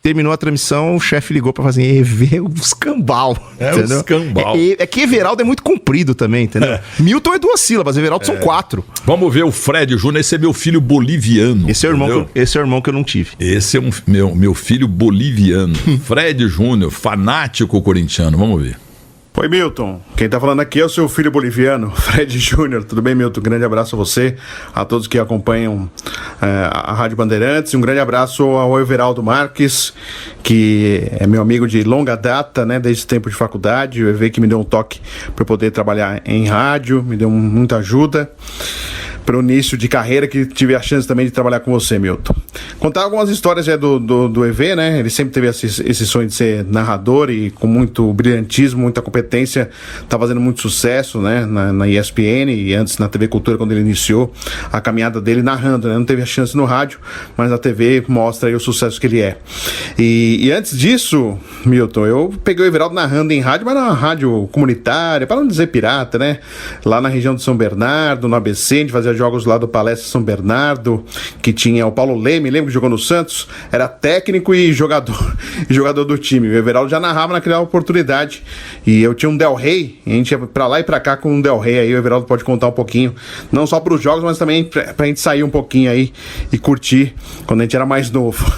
Terminou a transmissão, o chefe ligou pra fazer EV, o escambau. O escambau. É que Everaldo é muito comprido também, entendeu? Milton é 2 sílabas, Everaldo são 4. Vamos ver o Fred Júnior, esse é meu filho boliviano. Esse é o irmão que eu não tive. Esse é meu filho boliviano. Fred Júnior, fanático corintiano, vamos ver. Oi, Milton. Quem tá falando aqui é o seu filho boliviano, Fred Júnior. Tudo bem, Milton? Grande abraço a você, a todos que acompanham a Rádio Bandeirantes. Um grande abraço ao Everaldo Marques, que é meu amigo de longa data, né? Desde o tempo de faculdade. O EV que me deu um toque para eu poder trabalhar em rádio, me deu muita ajuda para o início de carreira, que tive a chance também de trabalhar com você, Milton. Contar algumas histórias do EV, né? Ele sempre teve esse sonho de ser narrador e com muito brilhantismo, muita competência, tá fazendo muito sucesso, né? Na ESPN e antes na TV Cultura, quando ele iniciou a caminhada dele narrando, né? Não teve a chance no rádio, mas na TV mostra aí o sucesso que ele é. E antes disso, Milton, eu peguei o Everaldo narrando em rádio, mas na rádio comunitária, para não dizer pirata, né? Lá na região de São Bernardo, no ABC, a gente fazia jogos lá do Palestra São Bernardo, que tinha o Paulo Leme, lembra que jogou no Santos? Era técnico e jogador do time. O Everaldo já narrava naquela oportunidade. E eu tinha um Del Rey, a gente ia pra lá e pra cá com um Del Rey aí, o Everaldo pode contar um pouquinho, não só pros jogos, mas também pra gente sair um pouquinho aí e curtir quando a gente era mais novo.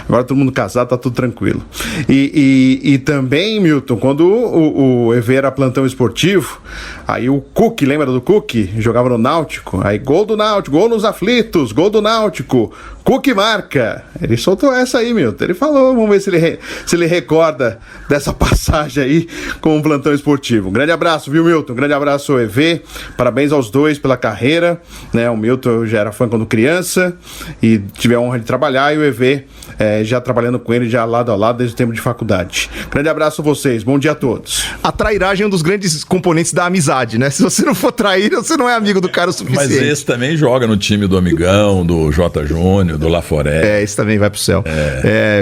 Agora todo mundo casado, tá tudo tranquilo. E também, Milton, quando o EV era plantão esportivo, aí o Cook, lembra do Cook? Jogava no Náutico. Aí gol do Náutico, gol nos aflitos, gol do Náutico, Cook marca. Ele soltou essa aí, Milton. Ele falou, vamos ver se ele recorda dessa passagem aí com um plantão esportivo. Um grande abraço, viu, Milton? Um grande abraço ao EV. Parabéns aos dois pela carreira, né? O Milton eu já era fã quando criança e tive a honra de trabalhar, e o EV já trabalhando com ele já lado a lado desde o tempo de faculdade. Grande abraço a vocês, bom dia a todos. A trairagem é um dos grandes componentes da amizade, né? Se você não for trair, você não é amigo do cara o suficiente. Mas esse também joga no time do Amigão, do J. Júnior, do Laforé. Esse também vai pro céu.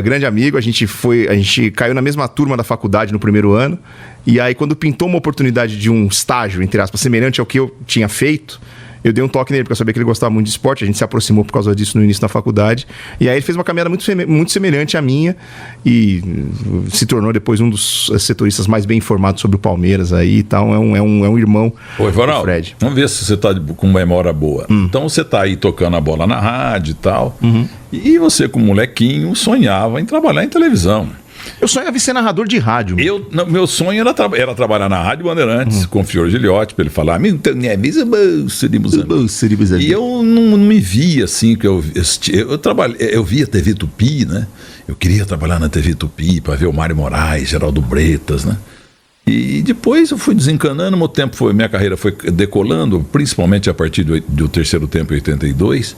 Grande amigo, a gente caiu na mesma turma da faculdade no primeiro ano, e aí quando pintou uma oportunidade de um estágio, entre aspas, semelhante ao que eu tinha feito, eu dei um toque nele, porque eu sabia que ele gostava muito de esporte, a gente se aproximou por causa disso no início da faculdade, e aí ele fez uma caminhada muito semelhante à minha, e se tornou depois um dos setoristas mais bem informados sobre o Palmeiras aí e tal, é um irmão. Oi, Ronaldo, Fred. Vamos ver se você tá com memória boa. Então você tá aí tocando a bola na rádio e tal, e você como molequinho sonhava em trabalhar em televisão. Eu sonhava em ser narrador de rádio. Meu sonho era trabalhar na Rádio Bandeirantes com o Fiore Giliotti, para ele falar, e eu não me via assim, que eu via TV Tupi, né? Eu queria trabalhar na TV Tupi para ver o Mário Moraes, Geraldo Bretas, né? E depois eu fui desencanando, minha carreira foi decolando, principalmente a partir do terceiro tempo, 82.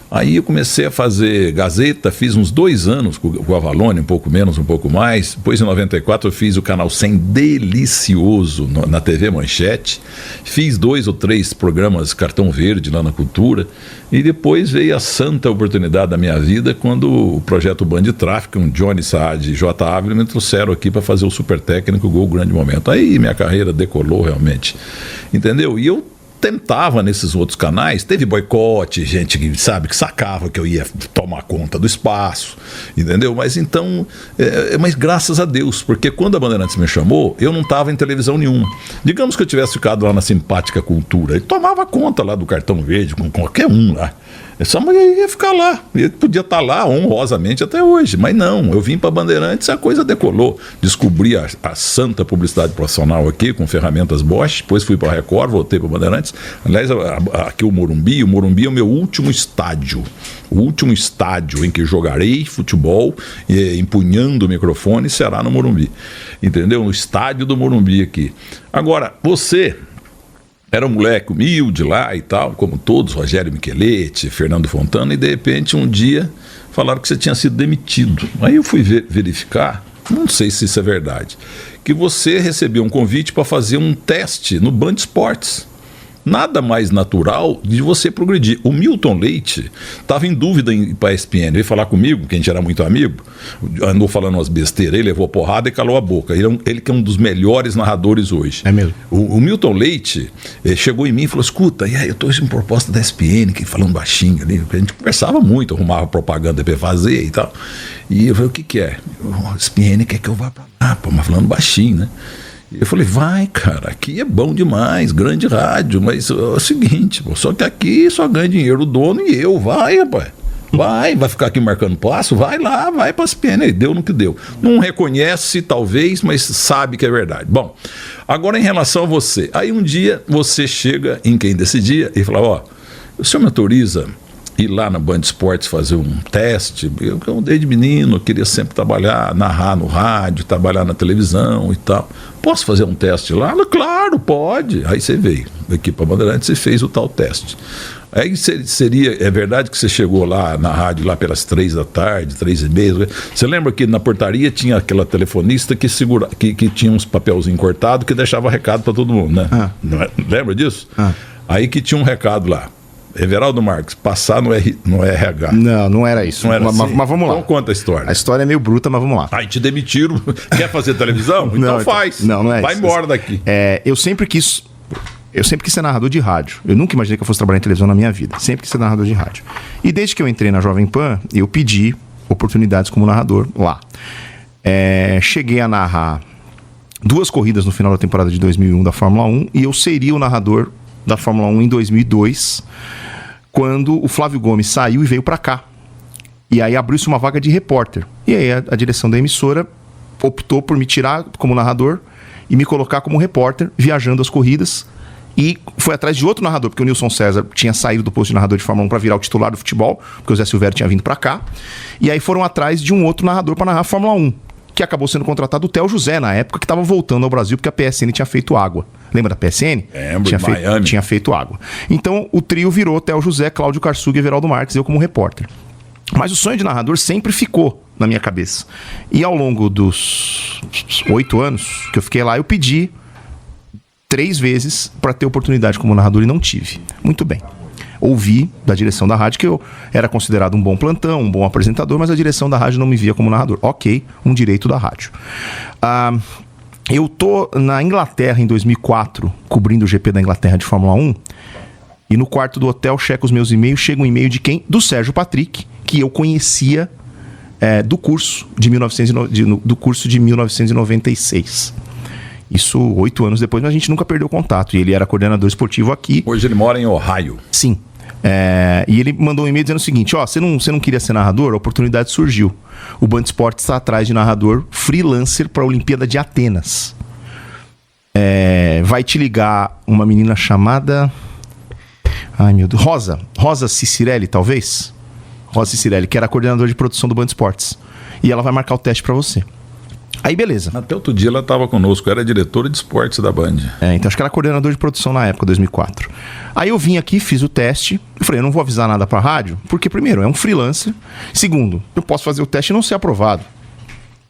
Aí eu comecei a fazer Gazeta, fiz uns 2 anos com o Avalone, um pouco menos, um pouco mais. Depois, em 94, eu fiz o Canal 100 delicioso na TV Manchete. Fiz 2 ou 3 programas Cartão Verde lá na Cultura. E depois veio a santa oportunidade da minha vida, quando o projeto Band de Tráfico, Johnny Saad e J. Ávila, me trouxeram aqui para fazer o Super Técnico, Gol Grande Momento. Aí minha carreira decolou realmente, entendeu? E eu tentava nesses outros canais, teve boicote, gente que sabe que sacava que eu ia tomar conta do espaço, entendeu? Mas então, mas graças a Deus, porque quando a Bandeirantes me chamou, eu não estava em televisão nenhuma. Digamos que eu tivesse ficado lá na Simpática Cultura, ele tomava conta lá do Cartão Verde com qualquer um lá. Só mas eu ia ficar lá. Eu podia estar lá honrosamente até hoje. Mas não, eu vim para Bandeirantes, a coisa decolou. Descobri a santa publicidade profissional aqui, com ferramentas Bosch. Depois fui para a Record, voltei para Bandeirantes. Aliás, aqui o Morumbi é o meu último estádio. O último estádio em que jogarei futebol, empunhando o microfone, será no Morumbi. Entendeu? No estádio do Morumbi aqui. Agora, você era um moleque humilde lá e tal, como todos, Rogério Micheletti, Fernando Fontana, e de repente um dia falaram que você tinha sido demitido. Aí eu fui verificar, não sei se isso é verdade, que você recebeu um convite para fazer um teste no Band Esportes. Nada mais natural de você progredir. O Milton Leite estava em dúvida em ir para a ESPN. Veio falar comigo, que a gente era muito amigo, andou falando umas besteiras, ele levou porrada e calou a boca. Ele que é um dos melhores narradores hoje. É mesmo? O Milton Leite chegou em mim e falou: escuta, e aí, eu estou em proposta da ESPN, falando baixinho ali. A gente conversava muito, arrumava propaganda para fazer e tal. E eu falei: o que é? A ESPN quer que eu vá para lá, mas falando baixinho, né? Eu falei: vai, cara, aqui é bom demais, grande rádio, mas é o seguinte, só que aqui só ganha dinheiro o dono e eu. Vai, rapaz, vai ficar aqui marcando passo, vai lá, vai para as ESPN. Deu no que deu. Não reconhece, talvez, mas sabe que é verdade. Bom, agora em relação a você, aí um dia você chega em Quem Decidia e fala: ó, o senhor me autoriza ir lá na Band Esportes fazer um teste? Eu desde menino, queria sempre trabalhar, narrar no rádio, trabalhar na televisão e tal. Posso fazer um teste lá? Claro, pode. Aí você veio aqui para Bandeirantes e fez o tal teste. Aí é verdade que você chegou lá na rádio lá pelas 3 da tarde, 3h30. Você lembra que na portaria tinha aquela telefonista que tinha uns papelzinhos cortados que deixava recado para todo mundo, né? Lembra disso? Aí que tinha um recado lá: Everaldo Marques, passar no RH. Não era isso. Não era mas assim. Vamos lá. Então conta a história. A história é meio bruta, mas vamos lá. Aí te demitiram. Quer fazer televisão? Então Não, faz. Não é Vai isso. embora daqui. Eu sempre quis ser narrador de rádio. Eu nunca imaginei que eu fosse trabalhar em televisão na minha vida. Sempre quis ser narrador de rádio. E desde que eu entrei na Jovem Pan, eu pedi oportunidades como narrador lá. Cheguei a narrar 2 corridas no final da temporada de 2001 da Fórmula 1 e eu seria o narrador da Fórmula 1 em 2002, quando o Flávio Gomes saiu e veio pra cá. E aí abriu-se uma vaga de repórter. E aí a direção da emissora optou por me tirar como narrador e me colocar como repórter, viajando as corridas. E foi atrás de outro narrador, porque o Nilson César tinha saído do posto de narrador de Fórmula 1 para virar o titular do futebol, porque o Zé Silvério tinha vindo pra cá. E aí foram atrás de um outro narrador para narrar a Fórmula 1, que acabou sendo contratado o Theo José, na época, que estava voltando ao Brasil, porque a PSN tinha feito água. Lembra da PSN? Lembro, tinha feito água. Então, o trio virou Theo José, Cláudio Karsug e Everaldo Marques, eu como repórter. Mas o sonho de narrador sempre ficou na minha cabeça. E ao longo dos 8 anos que eu fiquei lá, eu pedi 3 vezes para ter oportunidade como narrador e não tive. Muito bem. Ouvi da direção da rádio que eu era considerado um bom plantão, um bom apresentador, mas a direção da rádio não me via como narrador. Ok, um direito da rádio. Eu tô na Inglaterra em 2004, cobrindo o GP da Inglaterra de Fórmula 1, e no quarto do hotel, checo os meus e-mails, chega um e-mail de quem? Do Sérgio Patrick, que eu conhecia do curso de 1996. Isso 8 anos depois, mas a gente nunca perdeu contato. E ele era coordenador esportivo aqui. Hoje ele mora em Ohio. Sim. E ele mandou um e-mail dizendo o seguinte: você não queria ser narrador? A oportunidade surgiu. O Band Esportes está atrás de narrador freelancer para a Olimpíada de Atenas. Vai te ligar uma menina chamada... Ai, meu Deus. Rosa Cicirelli, talvez? Rosa Cicirelli, que era coordenadora de produção do Band Esportes. E ela vai marcar o teste para você. Aí, beleza. Até outro dia ela estava conosco, era diretora de esportes da Band. Então acho que era coordenador de produção na época, 2004. Aí eu vim aqui, fiz o teste. Eu falei: eu não vou avisar nada pra rádio, porque primeiro, é um freelancer. Segundo, eu posso fazer o teste e não ser aprovado.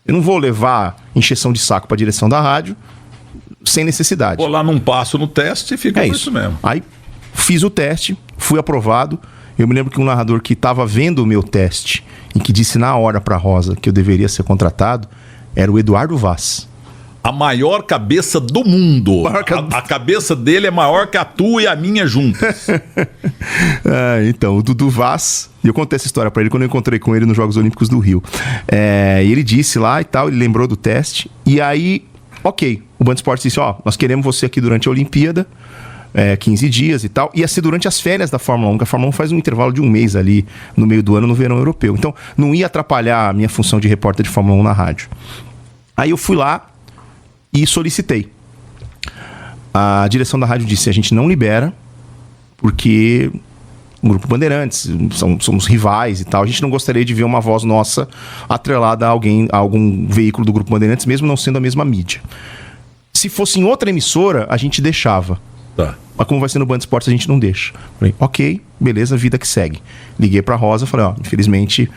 Eu não vou levar encheção de saco pra direção da rádio sem necessidade. Vou lá, não passo no teste e fica por isso mesmo. Aí fiz o teste, fui aprovado. Eu me lembro que um narrador que estava vendo o meu teste e que disse na hora pra Rosa que eu deveria ser contratado era o Eduardo Vaz. A maior cabeça do mundo. A cabeça dele é maior que a tua e a minha juntas. Então, o Dudu Vaz, e eu contei essa história pra ele quando eu encontrei com ele nos Jogos Olímpicos do Rio. E ele disse lá e tal, ele lembrou do teste. E aí, ok, o Band Esportes disse: nós queremos você aqui durante a Olimpíada. 15 dias e tal. Ia ser durante as férias da Fórmula 1, que a Fórmula 1 faz um intervalo de um mês ali no meio do ano, no verão europeu. Então, não ia atrapalhar a minha função de repórter de Fórmula 1 na rádio. Aí eu fui lá e solicitei. A direção da rádio disse, a gente não libera, porque o Grupo Bandeirantes, somos rivais e tal, a gente não gostaria de ver uma voz nossa atrelada a algum veículo do Grupo Bandeirantes, mesmo não sendo a mesma mídia. Se fosse em outra emissora, a gente deixava. Tá. Mas como vai ser no Band Esportes, a gente não deixa. Falei, ok, beleza, vida que segue. Liguei pra Rosa, falei, infelizmente,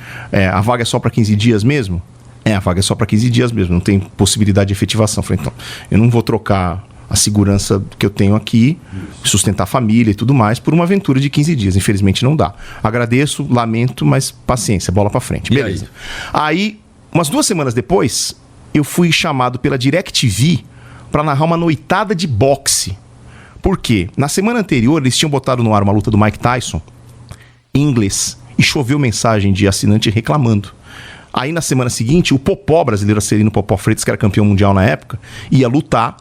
a vaga é só pra 15 dias mesmo? A vaga é só pra 15 dias mesmo, não tem possibilidade de efetivação. Falei, então, eu não vou trocar a segurança que eu tenho aqui, sustentar a família e tudo mais, por uma aventura de 15 dias. Infelizmente não dá. Agradeço, lamento, mas paciência, bola pra frente. Beleza. Aí, umas 2 semanas depois, eu fui chamado pela DirecTV pra narrar uma noitada de boxe. Por quê? Na semana anterior, eles tinham botado no ar uma luta do Mike Tyson em inglês e choveu mensagem de assinante reclamando. Aí, na semana seguinte, o Popó, brasileiro Acelino Popó Freitas, que era campeão mundial na época, ia lutar.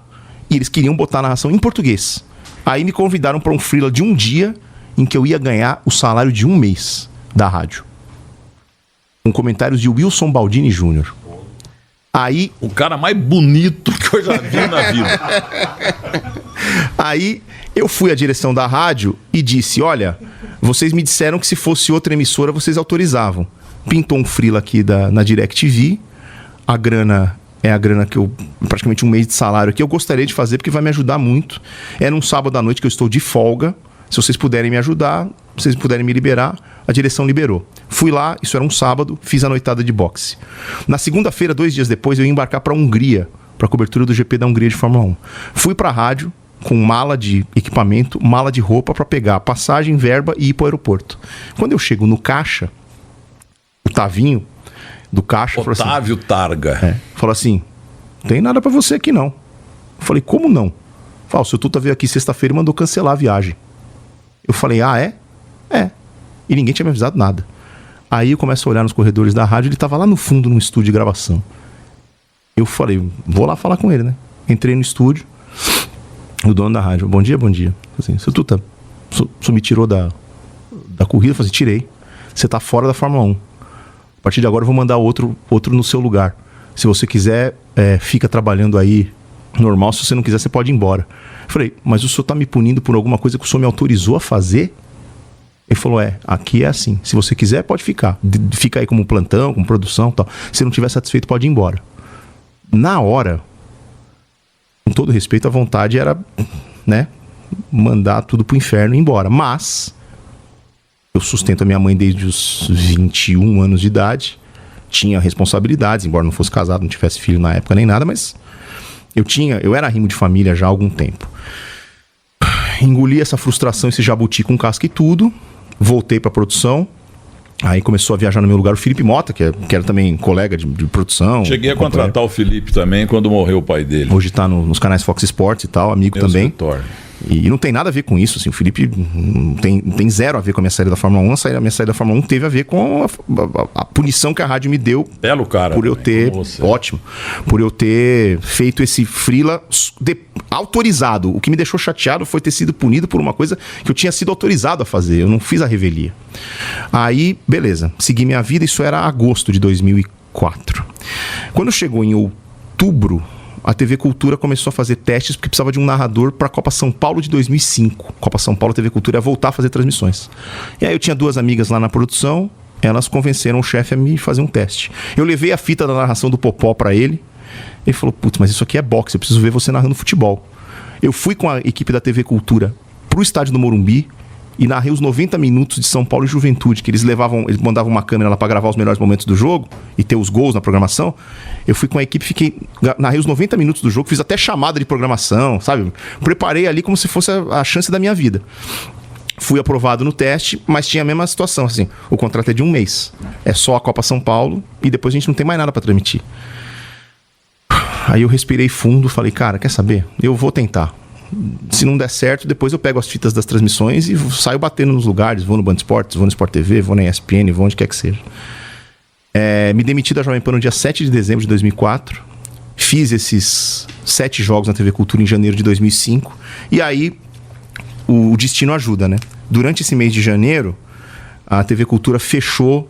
E eles queriam botar a narração em português. Aí me convidaram para um freela de um dia em que eu ia ganhar o salário de um mês da rádio. Com comentários de Wilson Baldini Jr. Aí... O cara mais bonito que eu já vi na vida. Aí eu fui à direção da rádio e disse, olha, vocês me disseram que se fosse outra emissora vocês autorizavam. Pintou um freela aqui na DirecTV, a grana... É a grana que eu... Praticamente um mês de salário que eu gostaria de fazer, porque vai me ajudar muito. É num sábado à noite que eu estou de folga. Se vocês puderem me ajudar, se vocês puderem me liberar, a direção liberou. Fui lá, isso era um sábado, fiz a noitada de boxe. Na segunda-feira, 2 dias depois, eu ia embarcar para a Hungria, para a cobertura do GP da Hungria de Fórmula 1. Fui para a rádio, com mala de equipamento, mala de roupa para pegar passagem, verba e ir para o aeroporto. Quando eu chego no caixa, o Tavinho do caixa Otávio Targa. Falou assim, não tem nada pra você aqui não. Eu falei, como não? Falei, o seu Tuta veio aqui sexta-feira e mandou cancelar a viagem. Eu falei, é? E ninguém tinha me avisado nada. Aí eu começo a olhar nos corredores da rádio, ele tava lá no fundo num estúdio de gravação. Eu falei, vou lá falar com ele, né? Entrei no estúdio, o dono da rádio, bom dia. Assim, seu Tuta, você me tirou da corrida? Eu falei, tirei. Você tá fora da Fórmula 1. A partir de agora eu vou mandar outro no seu lugar. Se você quiser, fica trabalhando aí normal. Se você não quiser, você pode ir embora. Eu falei, mas o senhor tá me punindo por alguma coisa que o senhor me autorizou a fazer? Ele falou, aqui é assim. Se você quiser, pode ficar. Fica aí como plantão, como produção e tal. Se não estiver satisfeito, pode ir embora. Na hora, com todo respeito, a vontade era, né, mandar tudo pro inferno e ir embora. Mas... eu sustento a minha mãe desde os 21 anos de idade. Tinha responsabilidades, embora não fosse casado, não tivesse filho na época nem nada, mas eu era arrimo de família já há algum tempo. Engoli essa frustração, esse jabuti com casca e tudo. Voltei pra produção. Aí começou a viajar no meu lugar o Felipe Mota, que era também colega de produção. Cheguei a contratar o Felipe também quando morreu o pai dele. Hoje tá nos canais Fox Sports e tal, amigo Meu também. escritório. E não tem nada a ver com isso, assim, o Felipe não tem zero a ver com a minha saída da Fórmula 1. A minha saída da Fórmula 1 teve a ver com a punição que a rádio me deu. Belo cara. Por eu ter, ótimo, por eu ter feito esse freela autorizado. O que me deixou chateado foi ter sido punido por uma coisa que eu tinha sido autorizado a fazer. Eu não fiz a revelia. Aí, beleza, segui minha vida, isso era agosto de 2004. Quando chegou em outubro, a TV Cultura começou a fazer testes porque precisava de um narrador para a Copa São Paulo de 2005. Copa São Paulo, a TV Cultura ia voltar a fazer transmissões. E aí eu tinha 2 amigas lá na produção, elas convenceram o chefe a me fazer um teste. Eu levei a fita da narração do Popó para ele. Ele falou, putz, mas isso aqui é boxe, eu preciso ver você narrando futebol. Eu fui com a equipe da TV Cultura pro estádio do Morumbi e narrei os 90 minutos de São Paulo e Juventude, que eles mandavam uma câmera lá para gravar os melhores momentos do jogo e ter os gols na programação. Eu fui com a equipe, narrei os 90 minutos do jogo, fiz até chamada de programação, sabe? Preparei ali como se fosse a chance da minha vida. Fui aprovado no teste, mas tinha a mesma situação, assim, o contrato é de 1 mês. É só a Copa São Paulo e depois a gente não tem mais nada para transmitir. Aí eu respirei fundo, falei, cara, quer saber? Eu vou tentar. Se não der certo, depois eu pego as fitas das transmissões e saio batendo nos lugares. Vou no Band Esportes, vou no Sport TV, vou na ESPN, vou onde quer que seja. Me demiti da Jovem Pan no dia 7 de dezembro de 2004. Fiz esses 7 jogos na TV Cultura em janeiro de 2005. E aí o destino ajuda, né? Durante esse mês de janeiro, a TV Cultura fechou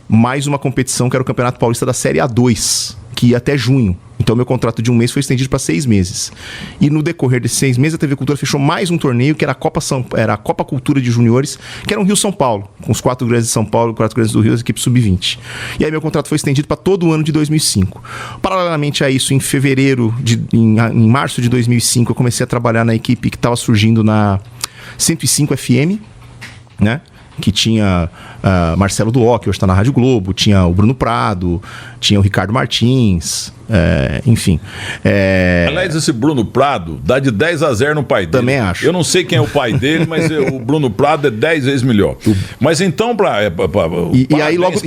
mais uma competição, que era o Campeonato Paulista da Série A2, que ia até junho. Então, meu contrato de um mês foi estendido para 6 meses. E no decorrer desses 6 meses, a TV Cultura fechou mais um torneio, que era a Copa Cultura de Juniores, que era um Rio-São Paulo, com os 4 grandes de São Paulo, 4 grandes do Rio, as equipes sub-20. E aí, meu contrato foi estendido para todo o ano de 2005. Paralelamente a isso, em março de 2005, eu comecei a trabalhar na equipe que estava surgindo na 105 FM, né? Que tinha Marcelo Duó, que hoje está na Rádio Globo, tinha o Bruno Prado, tinha o Ricardo Martins, enfim. Aliás, esse Bruno Prado dá de 10-0 no pai dele. Também acho. Eu não sei quem é o pai dele, mas o Bruno Prado é 10 vezes melhor. Mas então, E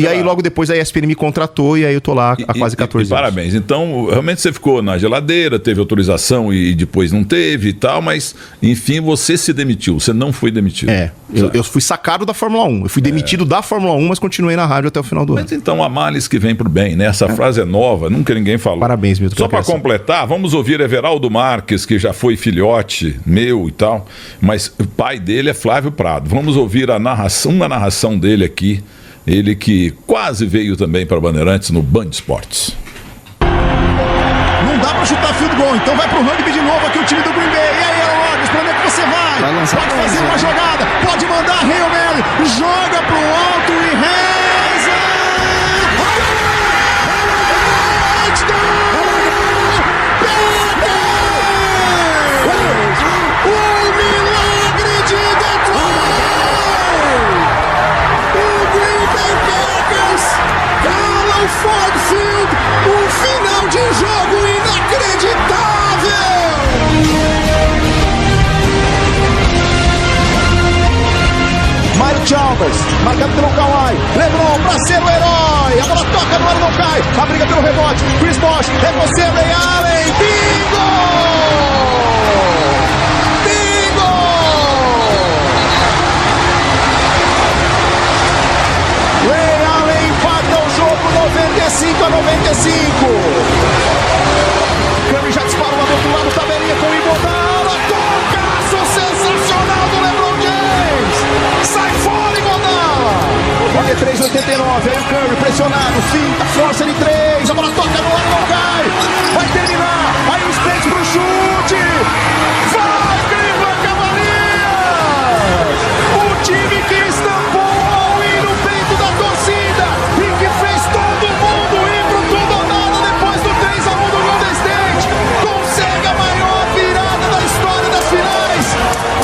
aí logo depois a ESPN me contratou e aí eu tô lá há quase 14 anos. Parabéns. Então, realmente você ficou na geladeira, teve autorização e depois não teve e tal, mas enfim, você se demitiu, você não foi demitido. Eu fui sacado da Fórmula 1. Eu fui demitido da Fórmula 1, mas continuei na rádio até o final do ano. Mas então há males que vem pro bem, né? Essa frase é nova, nunca ninguém falou. Parabéns, Milton. Só para completar, vamos ouvir Everaldo Marques, que já foi filhote meu e tal, mas o pai dele é Flávio Prado. Vamos ouvir uma narração dele aqui, ele que quase veio também para Bandeirantes no Band Esportes. Não dá pra chutar field goal, então vai pro rugby de novo aqui o time do Green Bay. E aí, Rodgers, pra onde é que você vai? Pode fazer uma jogada, pode mandar Hail Mary, joga pro alto e reza! O milagre de Detroit! O Green Bay Packers cala o Ford Field, um final de jogo inacreditável! Mike Chalmers, marcado pelo Kawhi, LeBron pra ser o herói, a bola toca no ar, não cai, a briga pelo rebote, Chris Bosh, é você, Ray Allen, bingo! Bingo! Ray Allen empata o jogo 95-95. Curry já disparou lá do outro lado, tabelinha com o Iguodala, tocaço sensacional do LeBron James, sai fora Iguodala, 43-89, aí o Curry pressionado, finta, força de 3, a bola toca no ar, não cai, vai terminar, aí o Spence pro chute, vai Cleveland Cavaliers, o time que estampou o all-in no peito da torcida e que fez todo mundo ir pro tudo ou nada depois do 3-1 do Golden State, consegue a maior virada da história das finais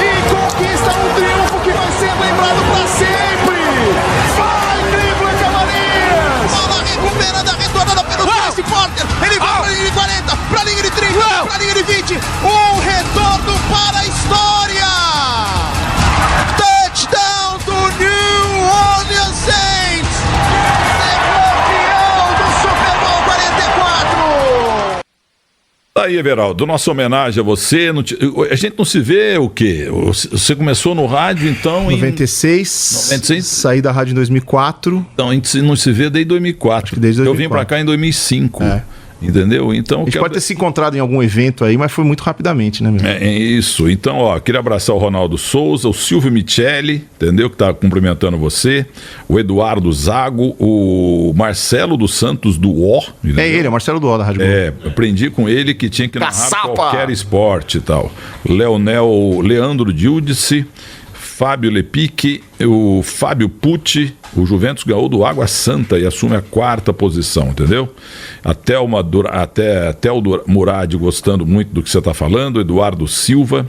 e conquista um triunfo que vai ser lembrado pra sempre. Vai Cleveland Cavaliers! Bola recuperada, retornada pelo Tracy Porter, ele vai pra linha de 40, pra linha de 30, pra linha de 20, um retorno para a história! Touchdown do New Orleans Saints! Campeão do Super Bowl 44! Aí, Everaldo, nossa homenagem a você. A gente não se vê o quê? Você começou no rádio, então... 96, 96? Saí da rádio em 2004. Então, a gente não se vê desde 2004. Acho que desde 2004. Eu vim pra cá em 2005. Entendeu? Então, a gente pode ter se encontrado em algum evento aí, mas foi muito rapidamente, né, meu? É isso. Então, queria abraçar o Ronaldo Souza, o Silvio Micheli, entendeu? Que tá cumprimentando você, o Eduardo Zago, o Marcelo dos Santos do O. Entendeu? É ele, é o Marcelo do O da Rádio Globo. Aprendi com ele que tinha que narrar Caçapa! qualquer esporte e tal. Leandro Giudice, Fábio Lepique, o Fábio Pucci, o Juventus ganhou do Água Santa e assume a 4ª posição, entendeu? Até o Murad gostando muito do que você está falando, Eduardo Silva,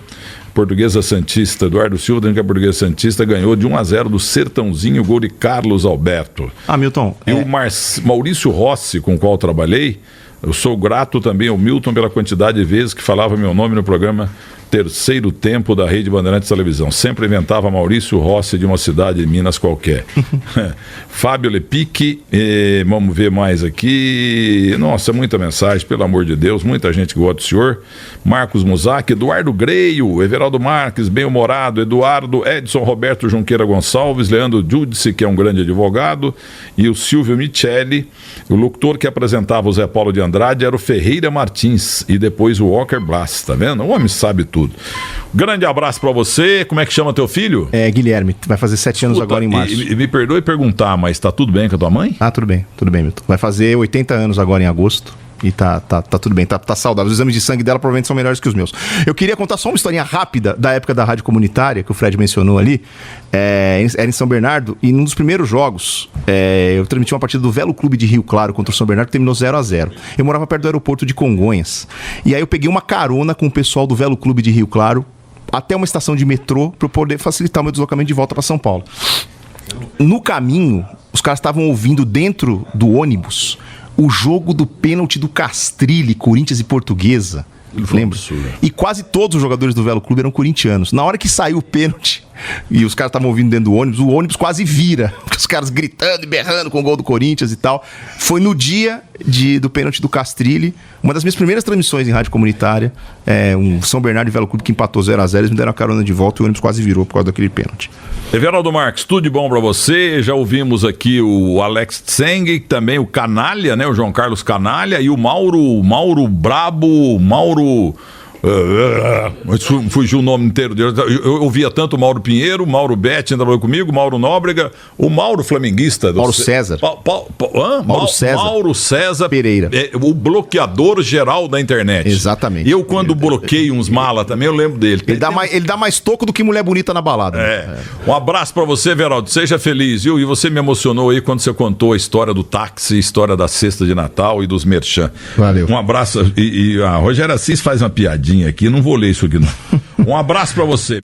Portuguesa Santista, Eduardo Silva, dentro da Portuguesa Santista, ganhou de 1-0 do Sertãozinho, gol de Carlos Alberto. Milton. E o Maurício Rossi, com o qual trabalhei, eu sou grato também ao Milton pela quantidade de vezes que falava meu nome no programa Terceiro Tempo da Rede Bandeirantes Televisão. Sempre inventava Maurício Rossi de uma cidade de Minas qualquer. Fábio Lepique, vamos ver mais aqui. Nossa, muita mensagem, pelo amor de Deus, muita gente que gosta do senhor. Marcos Muzak, Eduardo Greio, Everaldo Marques, bem-humorado, Eduardo, Edson Roberto Junqueira Gonçalves, Leandro Giudice, que é um grande advogado, e o Silvio Micheli. O locutor que apresentava o Zé Paulo de Andrade era o Ferreira Martins e depois o Walker Blas, tá vendo? O homem sabe tudo. tudo. Grande abraço pra você. Como é que chama teu filho? É, Guilherme, vai fazer 7 anos agora em março. E me perdoe perguntar, mas tá tudo bem com a tua mãe? Ah, tudo bem, Milton. Vai fazer 80 anos agora em agosto. E tá tudo bem, tá saudável. Os exames de sangue dela provavelmente são melhores que os meus. Eu queria contar só uma historinha rápida da época da rádio comunitária, que o Fred mencionou ali. Era em São Bernardo, e num dos primeiros jogos, eu transmiti uma partida do Velo Clube de Rio Claro contra o São Bernardo, que terminou 0-0. Eu morava perto do aeroporto de Congonhas. E aí eu peguei uma carona com o pessoal do Velo Clube de Rio Claro até uma estação de metrô para eu poder facilitar o meu deslocamento de volta para São Paulo. No caminho, os caras estavam ouvindo dentro do ônibus o jogo do pênalti do Castrilli, Corinthians e Portuguesa. Lembra? E quase todos os jogadores do Velo Clube eram corintianos. Na hora que saiu o pênalti e os caras estavam ouvindo dentro do ônibus, o ônibus quase vira. Os caras gritando e berrando com o gol do Corinthians e tal. Foi no dia do pênalti do Castrilli, uma das minhas primeiras transmissões em rádio comunitária. Um São Bernardo e Velo Clube que empatou 0-0. Eles me deram a carona de volta e o ônibus quase virou por causa daquele pênalti. Everaldo Marques, tudo de bom pra você. Já ouvimos aqui o Alex Tseng, também o Canalha, né? O João Carlos Canalha e o Mauro Brabo, fugiu o nome inteiro dele. Eu ouvia tanto o Mauro Pinheiro, o Mauro Betti trabalhou comigo, o Mauro Nóbrega, o Mauro Flamenguista. Mauro César. Mauro César Pereira. O bloqueador geral da internet. Exatamente. Eu, quando bloqueio uns mala também, eu lembro dele. Ele dá mais toco do que mulher bonita na balada. Um abraço pra você, Everaldo. Seja feliz, viu? E você me emocionou aí quando você contou a história do táxi, a história da cesta de Natal e dos merchan. Valeu. Um abraço. E a Rogério Assis faz uma piadinha aqui, não vou ler isso aqui não. Um abraço pra você.